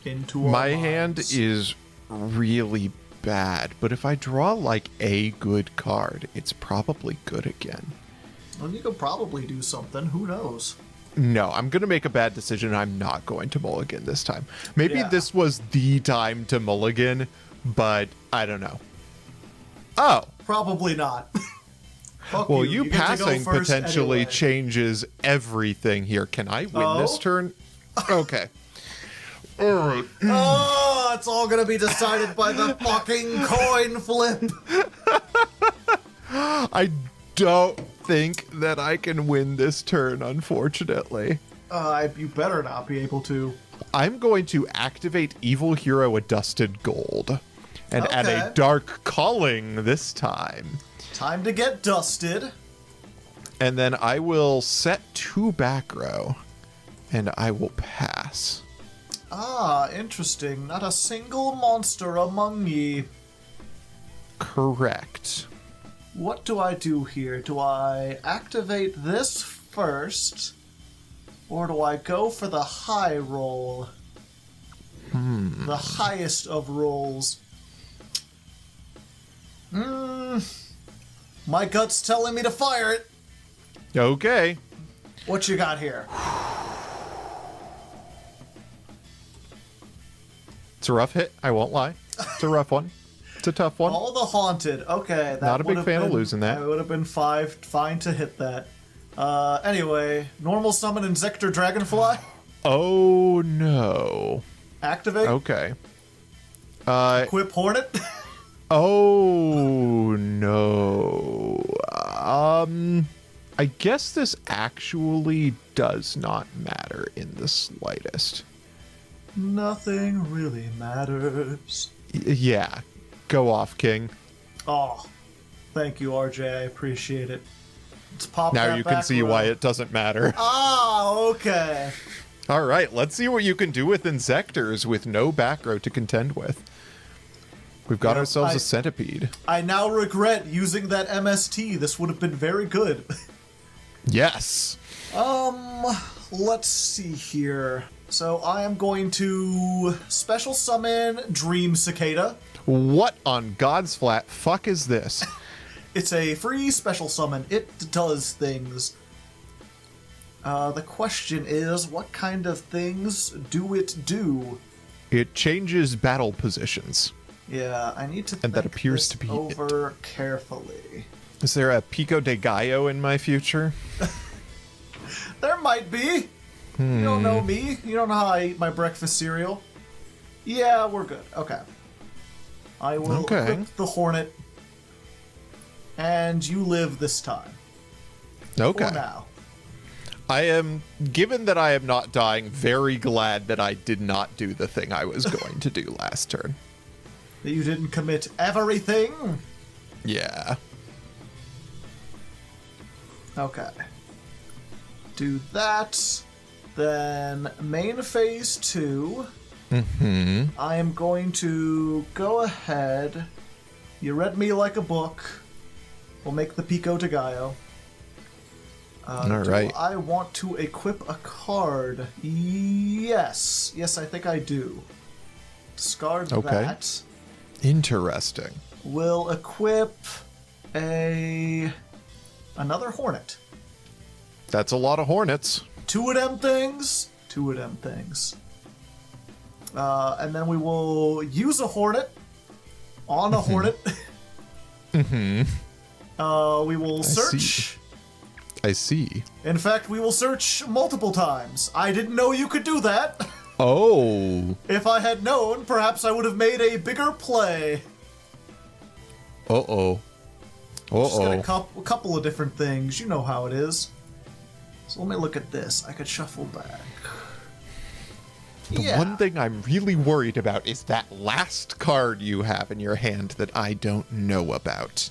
Into our My minds. hand is really bad, but if I draw like a good card, it's probably good again. Well, you could probably do something. Who knows? No, I'm going to make a bad decision. I'm not going to mulligan this time. Maybe Yeah. this was the time to mulligan, but I don't know. Oh, Probably not. Fuck well, you you get to go passing first potentially anyway. changes everything here. Can I win this Oh? turn? Okay. All right. Oh, it's all gonna be decided by the fucking coin flip. I don't think that I can win this turn, unfortunately. You better not be able to. I'm going to activate Evil Hero Adusted Gold and add a Okay. Dark Calling this time. Time to get dusted. And then I will set 2 back row and I will pass. Ah, interesting. Not a single monster among ye. Correct. What do I do here? Do I activate this first? Or do I go for the high roll? The highest of rolls. My gut's telling me to fire it. Okay. What you got here? It's a rough hit. I won't lie. It's a rough one. It's a tough one. All the haunted. Okay, that Not a big would've fan of been- losing that. It would have been fine to hit that. Anyway, normal summon Insector Dragonfly. Oh, no. Activate. Okay. Equip Hornet. Oh, no. I guess this actually does not matter in the slightest. Nothing really matters. Yeah. Go off, King. Oh, thank you, RJ. I appreciate it. Let's pop Now that you can back see row. why it doesn't matter. Ah, okay. All right, let's see what you can do with Insectors with no back row to contend with. We've got Yeah, ourselves I- a centipede. I now regret using that MST. This would have been very good. Yes. Let's see here. So I am going to special summon Dream Cicada. What on God's flat fuck is this? It's a free special summon. It does things. The question is, what kind of things do it do? It changes battle positions. Yeah, I need to And that think appears this to be it. over carefully. Is there a Pico de Gallo in my future? There might be. You don't know me. You don't know how I eat my breakfast cereal. Yeah, we're good. Okay. I will Okay. equip the Hornet. And you live this time. Okay. For now. I am, given that I am not dying, very glad that I did not do the thing I was going to do last turn. That you didn't commit everything. Yeah. Okay. Do that. Then main phase 2. I am going to go ahead. You read me like a book. We'll make the Pico de Gallo. All Do right. I want to equip a card? Yes. Yes, I think I do. Discard Okay. that. Interesting. We'll equip another Hornet. That's a lot of Hornets. 2 of them things. 2 of them things. And then we will use a Hornet on a Hornet. We will search. I see. In fact, we will search multiple times. I didn't know you could do that. Oh. If I had known, perhaps I would have made a bigger play. Uh-oh. Just Uh-oh. got a couple of different things. You know how it is. So let me look at this. I could shuffle back. The one thing I'm really worried about is that last card you have in your hand that I don't know about.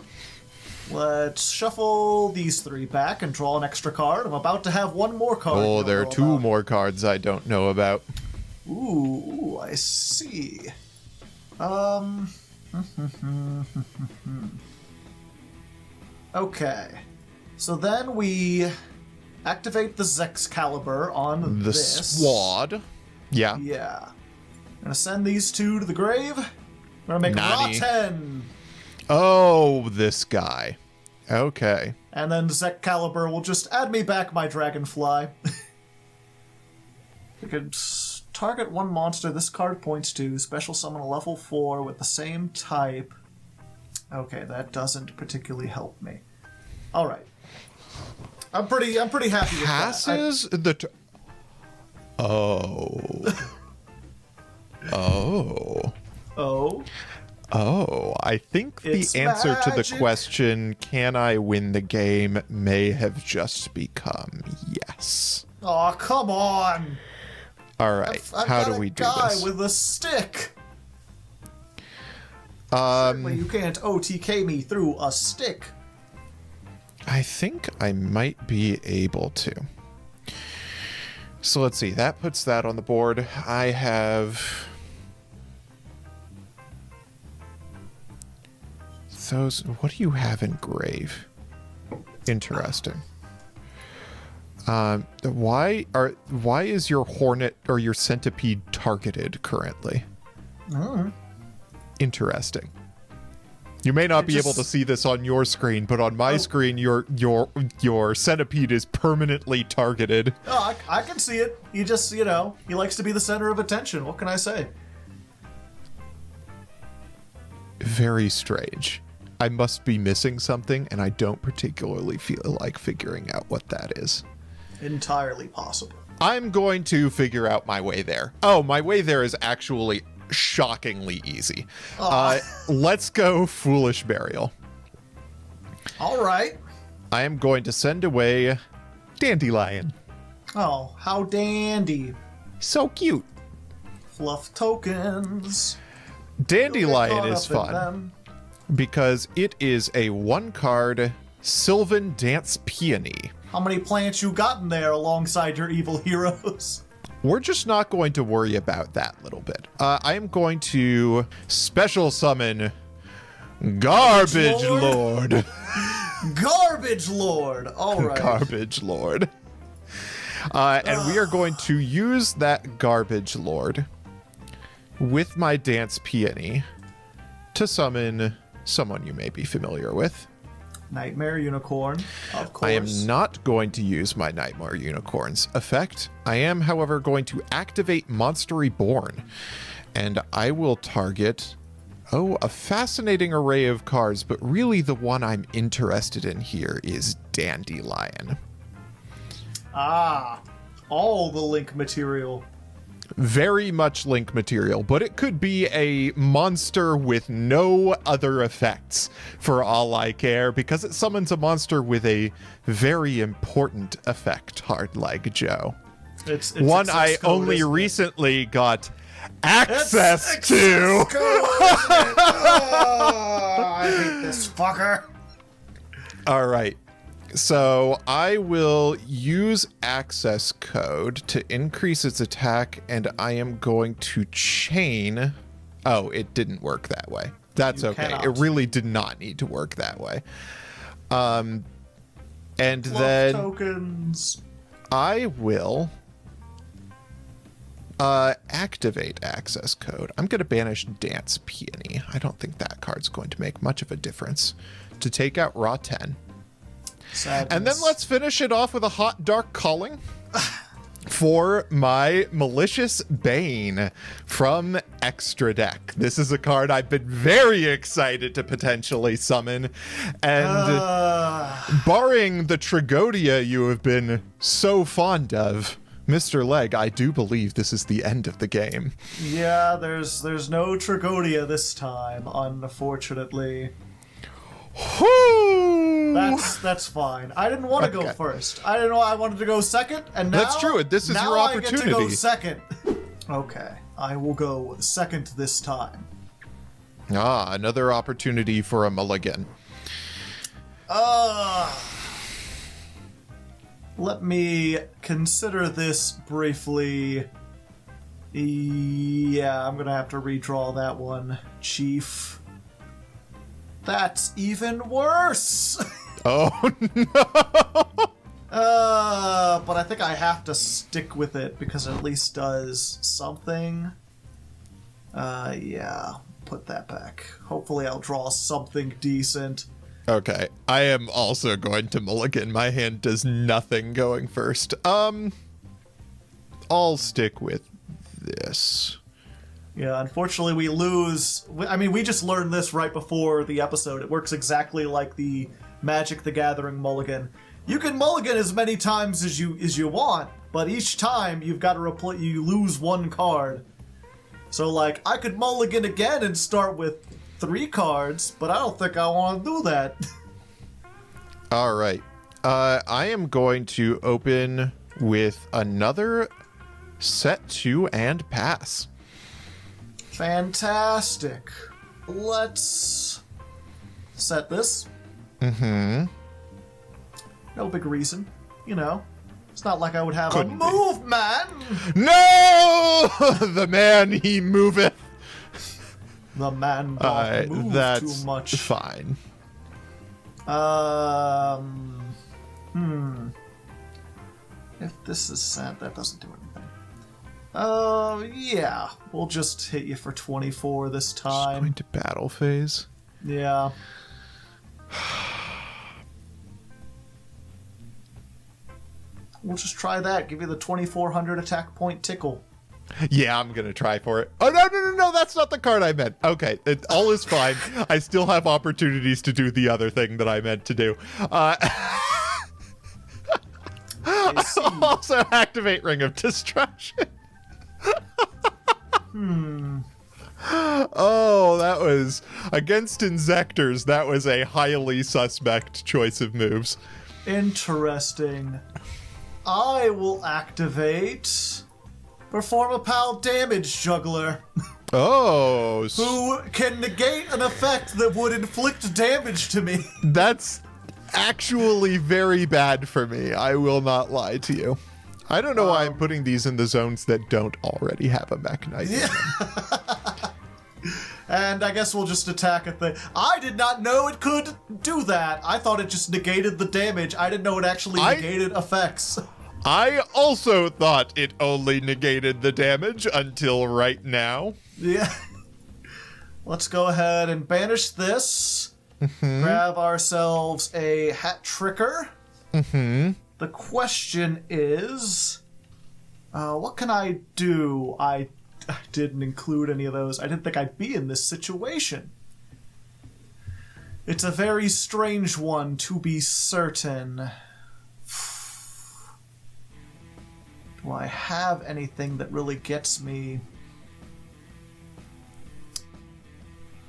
Let's shuffle these 3 back and draw an extra card. I'm about to have one more card. Oh, there are 2 more cards I don't know about. Ooh, I see. Okay. So then we activate the Zexcalibur on The this. Swad. Yeah. Yeah. I'm gonna send these 2 to the grave. I'm gonna make Nani. Rotten. Oh, this guy. Okay. And then Zexcalibur will just add me back my Dragonfly. We could target one monster this card points to, special summon a level 4 with the same type. Okay, that doesn't particularly help me. All right. I'm pretty happy with Passes the Oh. Oh. Oh. Oh, I think the It's answer to the magic. question, can I win the game, may have just become yes. Oh, come on. All right, I've how got do we a do guy this? with a stick. Certainly you can't OTK me through a stick. I think I might be able to. So let's see, that puts that on the board. I have those. What do you have in grave? Interesting. Why is your hornet or your centipede targeted currently? Interesting. You may not be able to see this on your screen, but on my screen, your centipede is permanently targeted. Oh, I can see it. He just, he likes to be the center of attention. What can I say? Very strange. I must be missing something, and I don't particularly feel like figuring out what that is. Entirely possible. I'm going to figure out my way there. Oh, my way there is actually shockingly easy. Let's go Foolish Burial. All right. I am going to send away Dandelion. Oh, how dandy. So cute. Fluff tokens. Dandelion Don't get is caught up in fun them. because it is a 1-card Sylvan Dance Peony. How many plants you got in there alongside your evil heroes? We're just not going to worry about that little bit. I am going to special summon Garbage Lord. Garbage Lord. All right. Garbage Lord. And we are going to use that Garbage Lord with my Dance Peony to summon someone you may be familiar with. Nightmare Unicorn, of course. I am not going to use my Nightmare Unicorn's effect. I am, however, going to activate Monster Reborn, and I will target, a fascinating array of cards, but really the one I'm interested in here is Dandelion. Ah, all the Link material. Very much Link material, but it could be a monster with no other effects for all I care, because it summons a monster with a very important effect, Hardleg Joe. It's One access I code, only isn't it? recently got access to. I hate this fucker. All right. So I will use access code to increase its attack, and I am going to chain. Oh, it didn't work that way. That's You okay. cannot. It really did not need to work that way. And Fluff then tokens. I will activate access code. I'm going to banish Dance Peony. I don't think that card's going to make much of a difference. To take out Raw 10. Sadness. And then let's finish it off with a Hot Dark Calling for my Malicious Bane from Extra Deck. This is a card I've been very excited to potentially summon. And barring the Tragodia you have been so fond of, Mr. Leg, I do believe this is the end of the game. Yeah, there's no Trigonia this time, unfortunately. Whoo! That's fine. I didn't want to go first. I didn't know I wanted to go second, and now That's true. This is now your I get to go opportunity. second. Okay, I will go second this time. Ah, another opportunity for a mulligan. Let me consider this briefly. Yeah, I'm gonna have to redraw that one, Chief. That's even worse! Oh, no! But I think I have to stick with it because it at least does something. Yeah, put that back. Hopefully I'll draw something decent. Okay, I am also going to mulligan. My hand does nothing going first. I'll stick with this. Yeah, unfortunately we lose. I mean, we just learned this right before the episode. It works exactly like the Magic the Gathering mulligan. You can mulligan as many times as you want, but each time you've got to you lose one card. So, like, I could mulligan again and start with 3 cards, but I don't think I want to do that. All right. I am going to open with another set 2 and pass. Fantastic. Let's set this. Mm-hmm. No big reason, you know. It's not like I would have Couldn't a be. move, man. No! The man he moveth. The man doth move That's too much. fine. If this is sent, that doesn't do anything. Yeah. We'll just hit you for 24 this Just time. going to battle phase. Yeah. We'll just try that. Give you the 2400 attack point tickle. Yeah, I'm gonna try for it. Oh, no, that's not the card I meant. Okay, all is fine. I still have opportunities to do the other thing that I meant to do. I see. Also activate Ring of Destruction. Oh, that was against Insectors. That was a highly suspect choice of moves. Interesting. I will activate Perform a Pal Damage Juggler, Oh, who can negate an effect that would inflict damage to me. that's actually very bad for me. I will not lie to you. I don't know why I'm putting these in the zones that don't already have a mechanized. Yeah. And I guess we'll just attack a thing. I did not know it could do that. I thought it just negated the damage. I didn't know it actually negated effects. I also thought it only negated the damage until right now. Yeah. Let's go ahead and banish this. Grab ourselves a Hat Tricker. The question is, what can I do? I didn't include any of those. I didn't think I'd be in this situation. It's a very strange one, to be certain. Do I have anything that really gets me?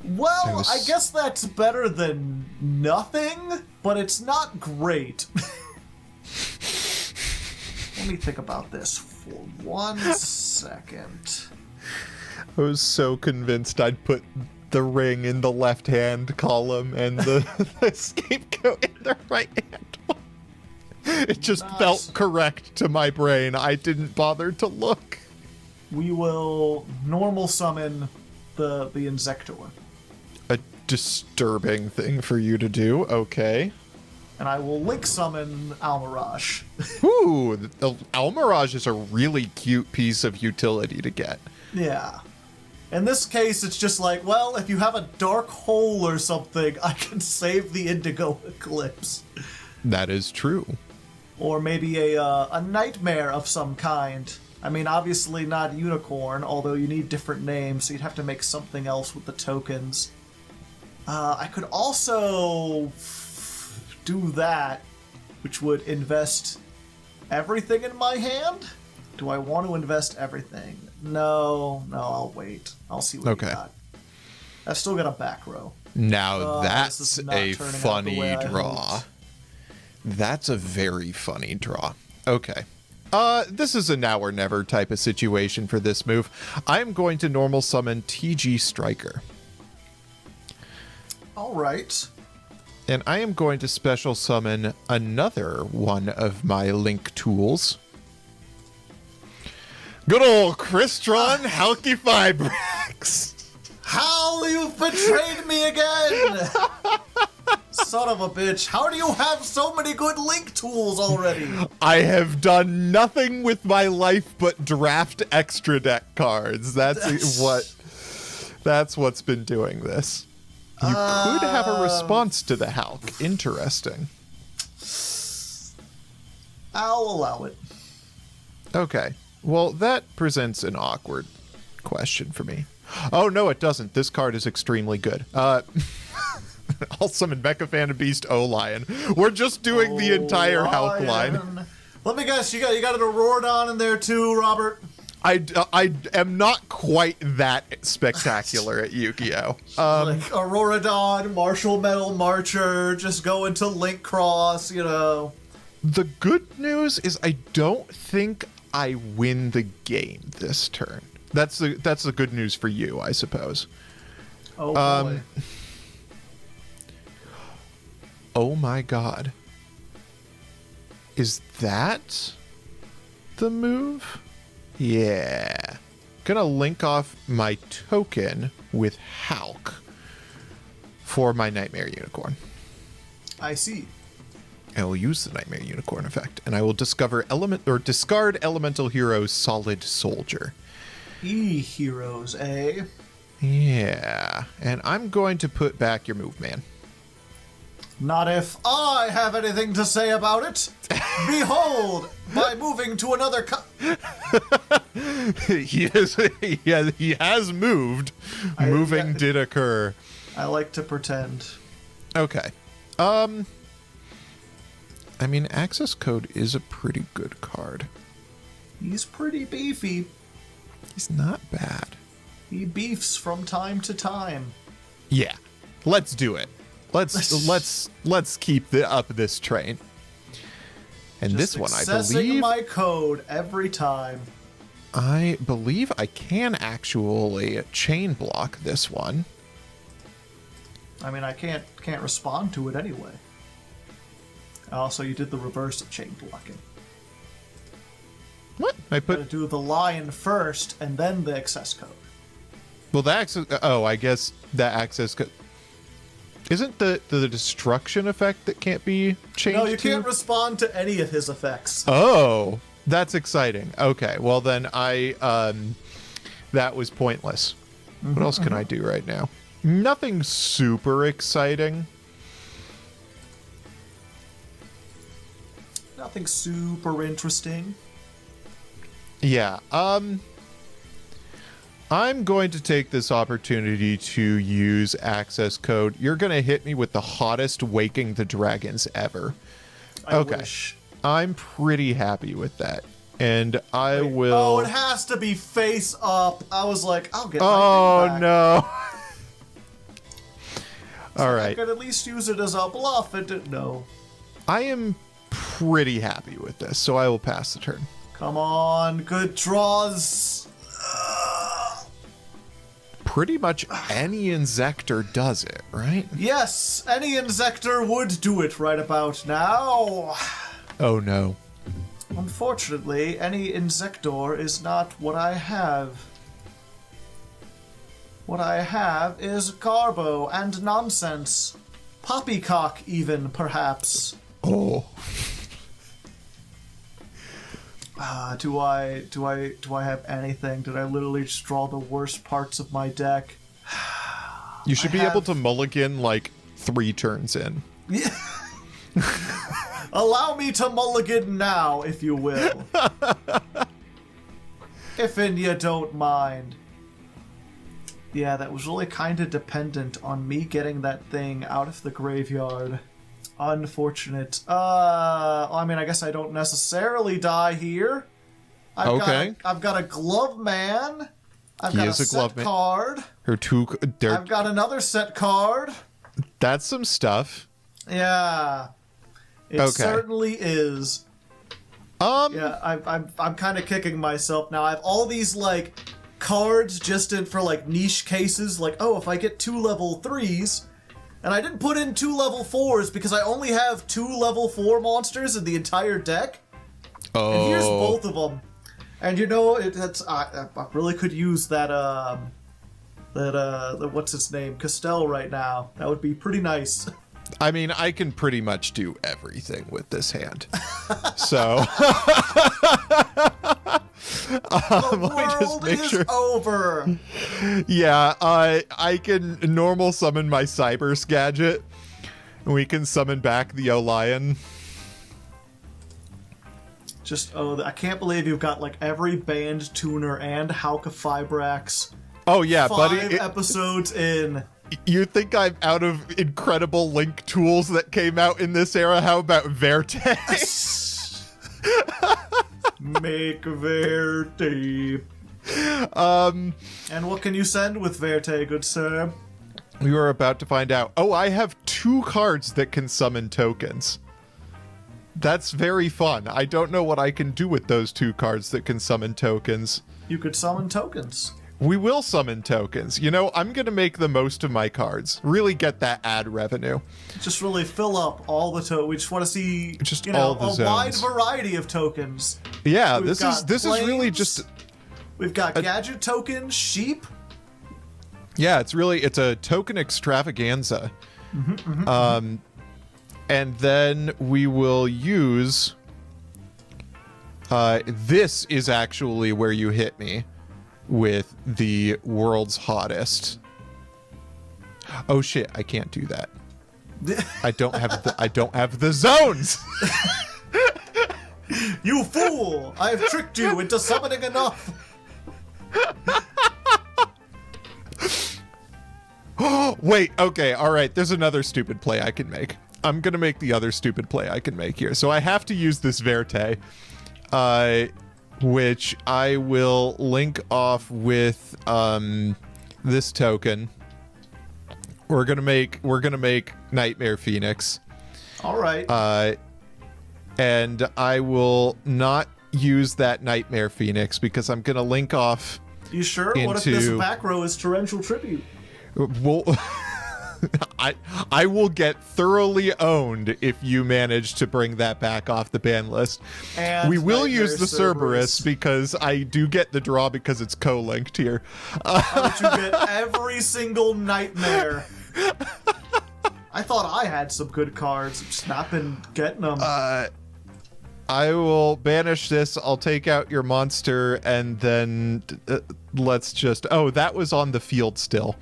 Well, I guess that's better than nothing, but it's not great. Let me think about this for 1 second. I was so convinced I'd put the ring in the left-hand column and the scapegoat in the right-hand one. It just felt correct to my brain. I didn't bother to look. We will normal summon the Insector. A disturbing thing for you to do. Okay. And I will link summon Almirage. Ooh, the Almirage is a really cute piece of utility to get. Yeah. In this case, it's just like, well, if you have a dark hole or something, I can save the Indigo Eclipse. That is true. Or maybe a nightmare of some kind. I mean, obviously not unicorn, although you need different names, so you'd have to make something else with the tokens. I could also do that, which would invest everything in my hand? Do I want to invest everything? No, I'll wait. I'll see what you got. I've still got a back row. Now that's a turning out the funny way I draw. hoped. That's a very funny draw. Okay. This is a now or never type of situation for this move. I'm going to normal summon TG Striker. All right. And I am going to special summon another one of my Link tools. Good old Crystron Halkifibrax. Hal, you've betrayed me again! Son of a bitch. How do you have so many good Link tools already? I have done nothing with my life but draft extra deck cards. That's what's been doing this. You could have a response to the Hulk. Interesting. I'll allow it. Okay. Well, that presents an awkward question for me. Oh, no, it doesn't. This card is extremely good. I'll summon Mecha Phantom Beast O-Lion. We're just doing the entire Hulk line. Let me guess, you got an Auroradon in there too, Robert? I am not quite that spectacular at Yu-Gi-Oh! Like Auroradon, Martial Metal Marcher, just go into Link Cross, you know. The good news is I don't think I win the game this turn. That's the good news for you, I suppose. Oh boy. Oh my god. Is that the move? Yeah. Gonna link off my token with Hulk for my Nightmare Unicorn. I see. I will use the Nightmare Unicorn effect, and I will discard Elemental Hero Solid Soldier. E-Heroes, eh? Yeah. And I'm going to put back your move, man. Not if I have anything to say about it. Behold, by moving to another he has moved. Moving did occur. I like to pretend. Okay. I mean, Access Code is a pretty good card. He's pretty beefy. He's not bad. He beefs from time to time. Yeah. Let's do it. Let's keep up this train. And Just this one, I accessing believe my code every time. I believe I can actually chain block this one. I mean, I can't respond to it anyway. Also, you did the reverse of chain blocking. What? I Gotta put do the lion first and then the access code. well the access. Oh, I guess that access code. Isn't the destruction effect that can't be changed? No, you can't respond to any of his effects. Oh, that's exciting. Okay, well then that was pointless. What else can I do right now? Nothing super exciting. Nothing super interesting. Yeah, I'm going to take this opportunity to use access code. You're going to hit me with the hottest Waking the Dragons ever. I wish. I'm pretty happy with that. And I Wait, will... Oh, it has to be face up. I was like, I'll get my Oh, thing back. no. All I right. could at least use it as a bluff. It didn't. No. I am pretty happy with this, so I will pass the turn. Come on, good draws. Pretty much any Insector does it, right? Yes, any Insector would do it right about now. Oh, no. Unfortunately, any Insector is not what I have. What I have is garbo and nonsense. Poppycock, even, perhaps. Oh. Do I have anything? Did I literally just draw the worst parts of my deck? You should be able to mulligan like 3 turns in. Yeah. Allow me to mulligan now, if you will. If you don't mind. Yeah, that was really kind of dependent on me getting that thing out of the graveyard. Unfortunate. I mean, I guess I don't necessarily die here. I've got a glove man. I've got a set card. I've got another set card. That's some stuff. Yeah. It certainly is. Yeah, I'm kind of kicking myself now. I have all these like cards just in for like niche cases, like, oh, if I get 2 level 3s, and I didn't put in 2 level 4s because I only have 2 level 4 monsters in the entire deck. Oh. And here's both of them. And you know, I really could use that what's its name, Castell right now. That would be pretty nice. I mean, I can pretty much do everything with this hand. So the world is over. Yeah, I can normal summon my Cybers gadget, and we can summon back the Lion. I can't believe you've got like every band tuner and Hauka Fibrax. Oh yeah, 5 buddy. Episodes in. You think I'm out of incredible Link tools that came out in this era? How about Verte? Make Verte. And what can you send with Verte, good sir? We were about to find out. Oh, I have 2 cards that can summon tokens. That's very fun. I don't know what I can do with those 2 cards that can summon tokens. You could summon tokens. We will summon tokens. You know, I'm going to make the most of my cards. Really get that ad revenue. Just really fill up all the tokens. We just want to see, just you know, all the a zones. Wide variety of tokens. Yeah, this is really just... We've got gadget tokens, sheep. Yeah, it's a token extravaganza. And then we will use... this is actually where you hit me with the world's hottest. Oh shit, I can't do that. I don't have the zones. You fool! I have tricked you into summoning enough. Wait, okay, all right. There's another stupid play I can make. I'm gonna make the other stupid play I can make here. So I have to use this Verte, which I will link off with this token. We're gonna make Nightmare Phoenix. All right. And I will not use that Nightmare Phoenix because I'm gonna link off. You sure? What if this back row is Torrential Tribute? Well, I will get thoroughly owned if you manage to bring that back off the ban list. And we will use the Cerberus because I do get the draw because it's co-linked here. But you get every single nightmare. I thought I had some good cards. I've just not been getting them. I will banish this. I'll take out your monster and then let's just... Oh, that was on the field still.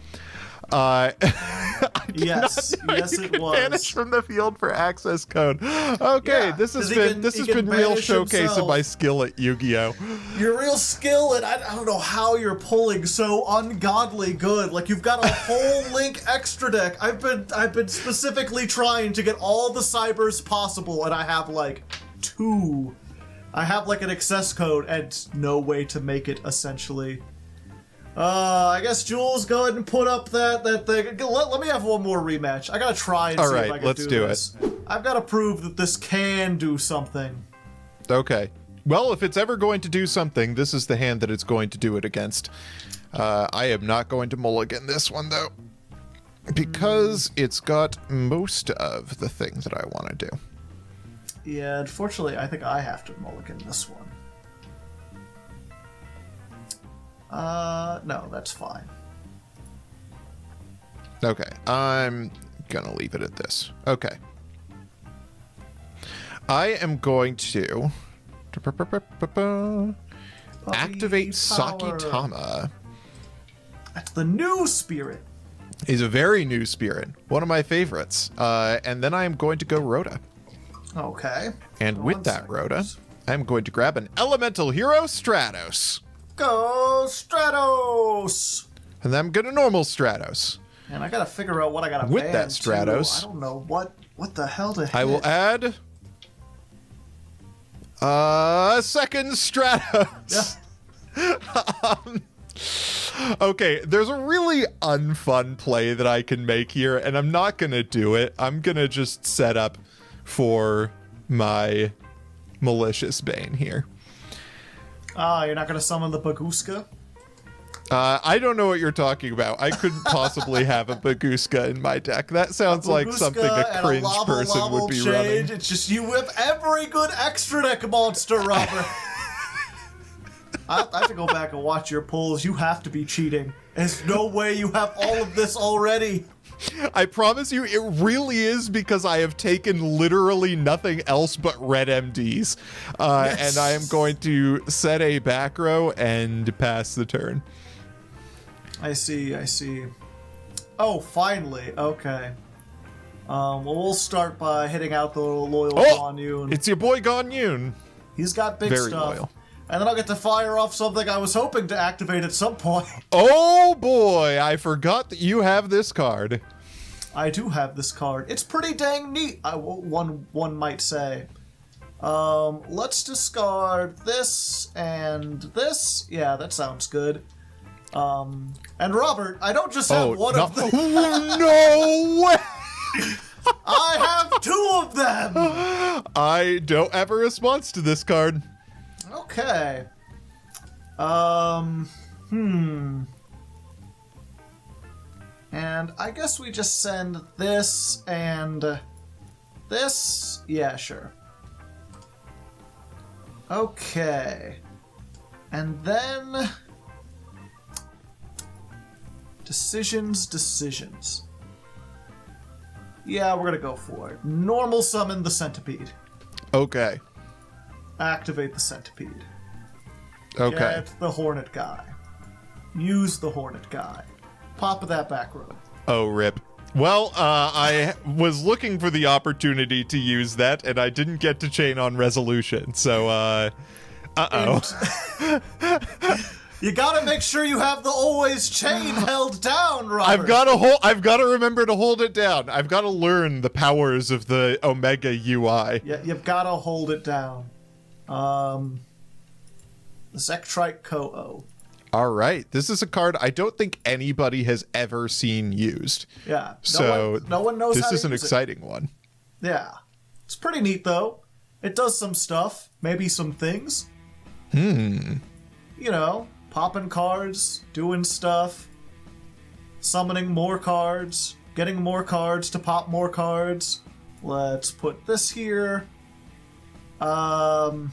Yes, it was. Banish from the field for access code. Okay, Yeah, this has been real showcase of my skill at Yu-Gi-Oh. Your real skill, and I don't know how you're pulling so ungodly good. Like you've got a whole Link extra deck. I've been specifically trying to get all the cybers possible, and I have like 2. I have like an access code and no way to make it essentially. I guess Jules, go ahead and put up that thing. Let me have one more rematch. I gotta try and see if I can do this. I've gotta prove that this can do something. Okay. Well, if it's ever going to do something, this is the hand that it's going to do it against. I am not going to mulligan this one, though, because it's got most of the things that I want to do. Yeah, unfortunately, I think I have to mulligan this one. No, that's fine. Okay, I'm gonna leave it at this. Okay. I am going to activate Sakitama. That's the new spirit. He's a very new spirit. One of my favorites. And then I am going to go Rhoda. Okay. And with that Rhoda, I'm going to grab an elemental hero, Stratos. Go Stratos! And then I'm gonna normal Stratos. And I gotta figure out what I gotta with ban that Stratos. Too. I don't know what the hell to hit. I will add Second Stratos. Yeah. Okay, there's a really unfun play that I can make here, and I'm not gonna do it. I'm gonna just set up for my malicious bane here. You're not gonna summon the Baguska? I don't know what you're talking about. I couldn't possibly have a Baguska in my deck. That sounds like something a cringe person would be running. It's just you whip every good extra deck monster, Robert. I have to go back and watch your pulls. You have to be cheating. There's no way you have all of this already. I promise you, it really is because I have taken literally nothing else but red MDs. Yes. And I am going to set a back row and pass the turn. I see. Oh, finally. Okay. Well, we'll start by hitting out the loyal Guan. It's your boy Gonyun. He's got big Very stuff. loyal. And then I'll get to fire off something I was hoping to activate at some point. Oh boy, I forgot that you have this card. I do have this card. It's pretty dang neat, one might say. Let's discard this and this. Yeah, that sounds good. And Robert, I don't just have one of them. No way! I have two of them! I don't have a response to this card. Okay. And I guess we just send this and this. Yeah, sure. Okay. And then... Decisions. Yeah, we're gonna go for it. Normal summon the centipede. Okay. Activate the centipede. Okay. Get the hornet guy. Use the hornet guy. Pop of that back row. Oh, rip. Well, I was looking for the opportunity to use that, and I didn't get to chain on resolution, so, uh-oh. You gotta make sure you have the always chain held down, Robert. I've gotta remember to hold it down. I've gotta learn the powers of the Omega UI. Yeah, you've gotta hold it down. Zektrite Ko-Oh. All right. This is a card I don't think anybody has ever seen used. Yeah. So no one knows this how to is an use exciting one. Yeah. It's pretty neat, though. It does some stuff. Maybe some things. You know, popping cards, doing stuff, summoning more cards, getting more cards to pop more cards. Let's put this here. Oh,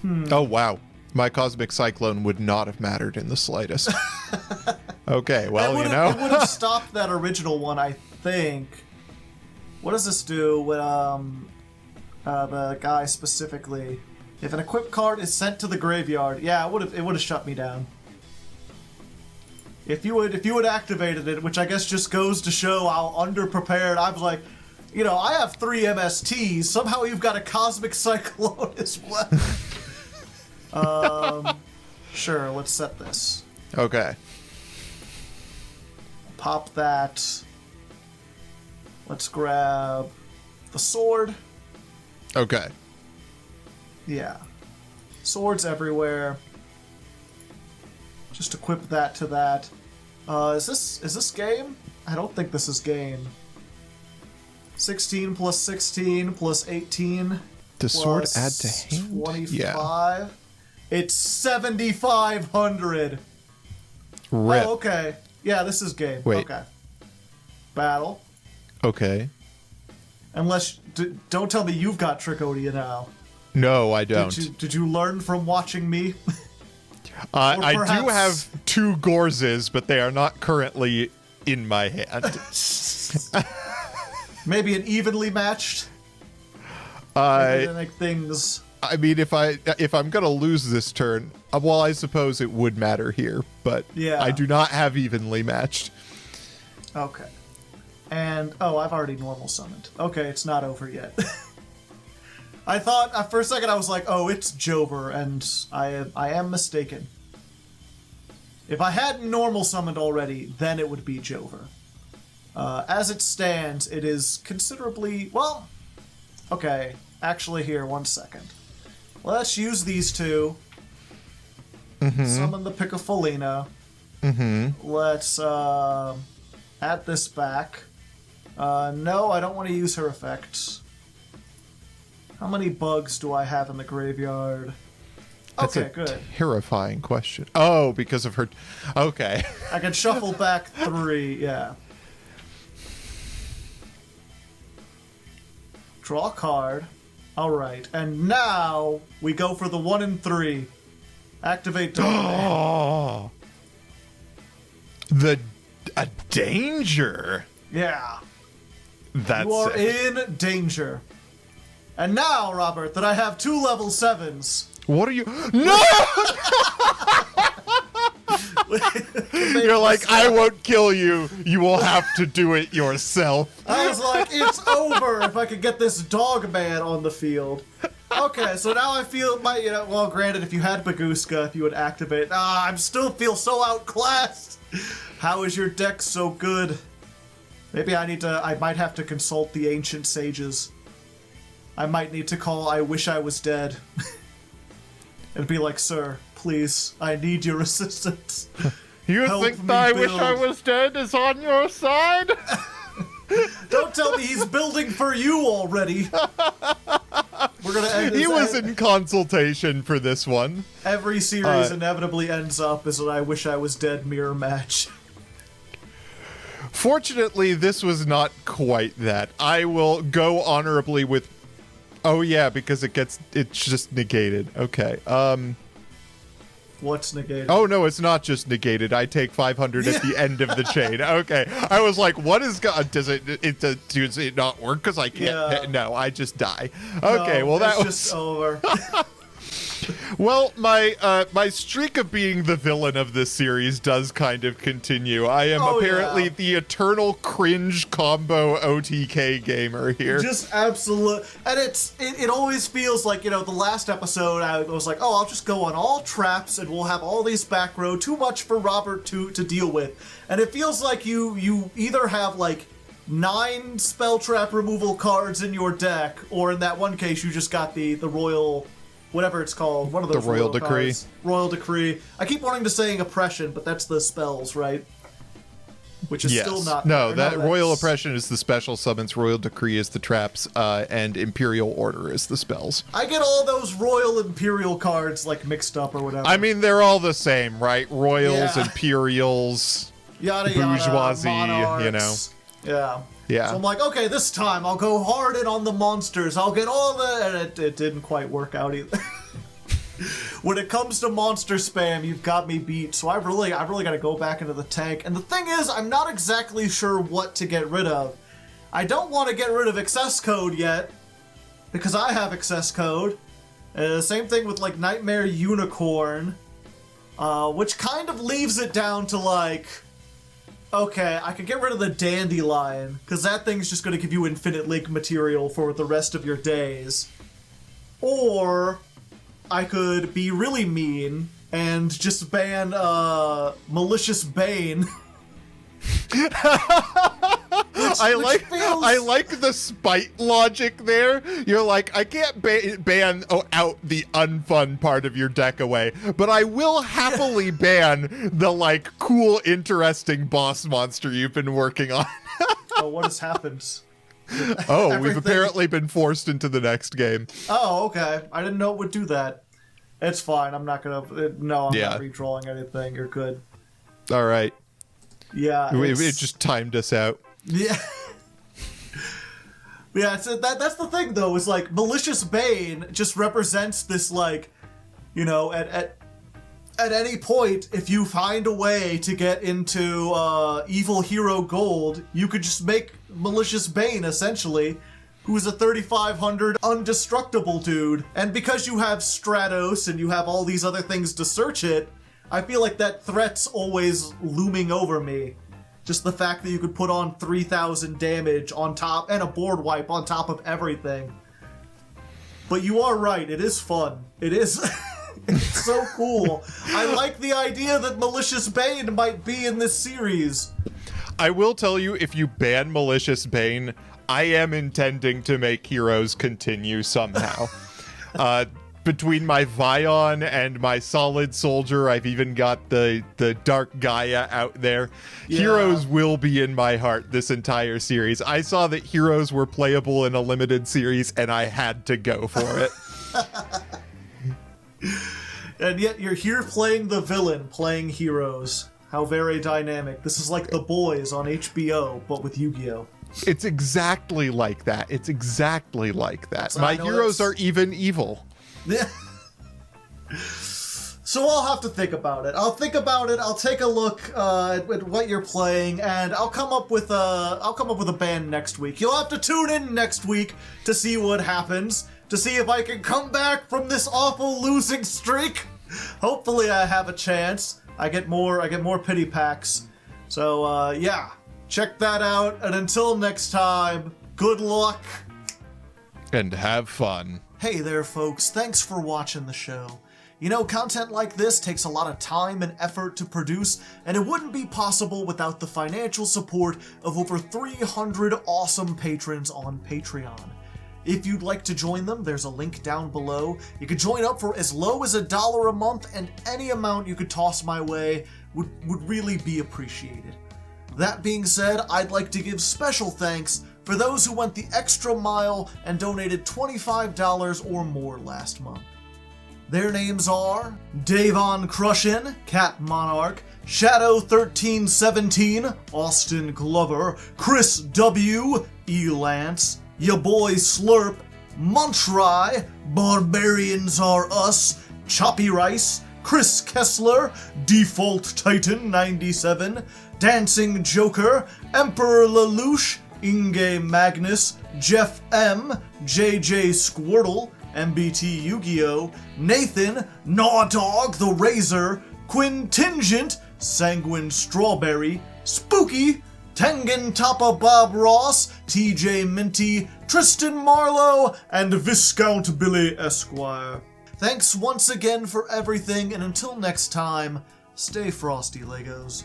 wow. My Cosmic Cyclone would not have mattered in the slightest. Okay, well, you know. It would have stopped that original one, I think. What does this do with the guy specifically? If an equipped card is sent to the graveyard, yeah, it would have shut me down. If you had activated it, which I guess just goes to show how underprepared I was. Like, you know, I have 3 MSTs. Somehow you've got a Cosmic Cyclone as well. Sure, let's set this. Okay. Pop that. Let's grab the sword. Okay. Yeah. Swords everywhere. Just equip that to that. Is this game? I don't think this is game. 16 plus 16 plus 18. Does sword add to hand? 25. Yeah. It's 7,500. Rip. Oh, okay. Yeah, this is game. Wait. Okay. Battle. Okay. Unless, don't tell me you've got Trickodia now. No, I don't. Did you learn from watching me? I do have 2 Gorzes, but they are not currently in my hand. Maybe an evenly matched. Things. I mean, if I'm gonna lose this turn, well, I suppose it would matter here, but yeah. I do not have evenly matched. Okay. And I've already normal summoned. Okay, it's not over yet. I thought for a second I was like, oh, it's Jover, and I am mistaken. If I had normal summoned already, then it would be Jover. As it stands, it is considerably, well, okay, actually here, one second. Let's use these two. Summon the Piccofolina. Let's add this back. No, I don't want to use her effects. How many bugs do I have in the graveyard? That's okay, a good. terrifying question. Oh, because of her... Okay. I can shuffle back 3, yeah. Draw a card. Alright, and now we go for the 1 and 3. Activate Domain. A danger. Yeah. That's You are sick. in danger. And now, Robert, that I have 2 level 7s. What are you... No! You're like, I won't kill you. You will have to do it yourself. I was like, it's over if I could get this dog man on the field. Okay, so now I feel well, granted, if you had Baguska, if you would activate, I still feel so outclassed. How is your deck so good? Maybe I might have to consult the ancient sages. I might need to call I Wish I Was Dead. And be like, sir, please, I need your assistance. You Help think me I Wish I build. Was Dead is on your side? Don't tell me he's building for you already. We're gonna end this. He was in consultation for this one. Every series inevitably ends up as an I Wish I Was Dead mirror match. Fortunately, this was not quite that. I will go honorably with... Oh yeah, because it's just negated. Okay. What's negated? Oh no, it's not just negated. I take 500 at the end of the chain. Okay. I was like, what is does it not work because I can't Yeah. no, I just die. Okay, No, well that it's was just over. well, my streak of being the villain of this series does kind of continue. I am apparently yeah. the eternal cringe combo OTK gamer here. Just absolute, and it always feels like, the last episode I was like, oh, I'll just go on all traps and we'll have all these back row, too much for Robert to deal with. And it feels like you either have like 9 spell trap removal cards in your deck, or in that one case you just got the royal, whatever it's called, one of those The Royal Decree. cards. Royal Decree. I keep wanting to saying oppression, but that's the spells, right? Which is still not... No, or that Royal that's- Oppression is the special summons, Royal Decree is the traps, and Imperial Order is the spells. I get all those Royal Imperial cards, like, mixed up or whatever. I mean, they're all the same, right? Royals, Yeah. Imperials, Yada yada, bourgeoisie, monarchs. Yeah. Yeah. So I'm like, okay, this time I'll go hard in on the monsters. I'll get all the... And it didn't quite work out either. When it comes to monster spam, you've got me beat. So I really got to go back into the tank. And the thing is, I'm not exactly sure what to get rid of. I don't want to get rid of access code yet, because I have access code. Same thing with like Nightmare Unicorn, which kind of leaves it down to like, okay, I could get rid of the Dandelion, because that thing's just going to give you infinite link material for the rest of your days. Or I could be really mean and just ban Malicious Bane. I like the spite logic there. You're like, I can't ban out the unfun part of your deck away, but I will happily ban the like cool, interesting boss monster you've been working on. Oh, what has happened? Oh, we've Everything- apparently been forced into the next game. Oh, okay. I didn't know it would do that. It's fine. I'm not gonna. No, I'm Yeah. not redrawing anything. You're good. All right, Yeah. it just timed us out. Yeah. Yeah, that's the thing, though, is like, Malicious Bane just represents this, like, at any point, if you find a way to get into Evil Hero Gold, you could just make Malicious Bane, essentially, who's a 3500 undestructible dude. And because you have Stratos and you have all these other things to search it, I feel like that threat's always looming over me. Just the fact that you could put on 3,000 damage on top, and a board wipe on top of everything. But you are right, it is fun. It is... It's so cool. I like the idea that Malicious Bane might be in this series. I will tell you, if you ban Malicious Bane, I am intending to make Heroes continue somehow. between my Vion and my Solid Soldier, I've even got the Dark Gaia out there. Yeah. Heroes will be in my heart this entire series. I saw that Heroes were playable in a limited series, and I had to go for it. And yet you're here playing the villain, playing Heroes. How very dynamic. This is like The Boys on HBO, but with Yu-Gi-Oh! It's exactly like that. It's exactly like that. So My heroes are even evil. Yeah. So I'll have to think about it. I'll think about it. I'll take a look at what you're playing, and I'll come up with a band next week. You'll have to tune in next week to see what happens, to see if I can come back from this awful losing streak. Hopefully, I have a chance. I get more pity packs. So yeah, check that out. And until next time, good luck and have fun. Hey there, folks. Thanks for watching the show. You know, content like this takes a lot of time and effort to produce, and it wouldn't be possible without the financial support of over 300 awesome patrons on Patreon. If you'd like to join them, there's a link down below. You could join up for as low as $1 a month, and any amount you could toss my way would really be appreciated. That being said, I'd like to give special thanks for those who went the extra mile and donated $25 or more last month. Their names are Davon Crushin, Cat Monarch, Shadow 1317, Austin Glover, Chris W, E Lance, Ya Boy Slurp, Montry, Barbarians Are Us, Choppy Rice, Chris Kessler, Default Titan 97, Dancing Joker, Emperor Lelouch, Inge Magnus, Jeff M, JJ Squirtle, MBT Yu-Gi-Oh, Nathan, Gnaw Dog the Razor, Quintingent, Sanguine Strawberry, Spooky, Tengen Tapa Bob Ross, TJ Minty, Tristan Marlowe, and Viscount Billy Esquire. Thanks once again for everything, and until next time, stay frosty, Legos.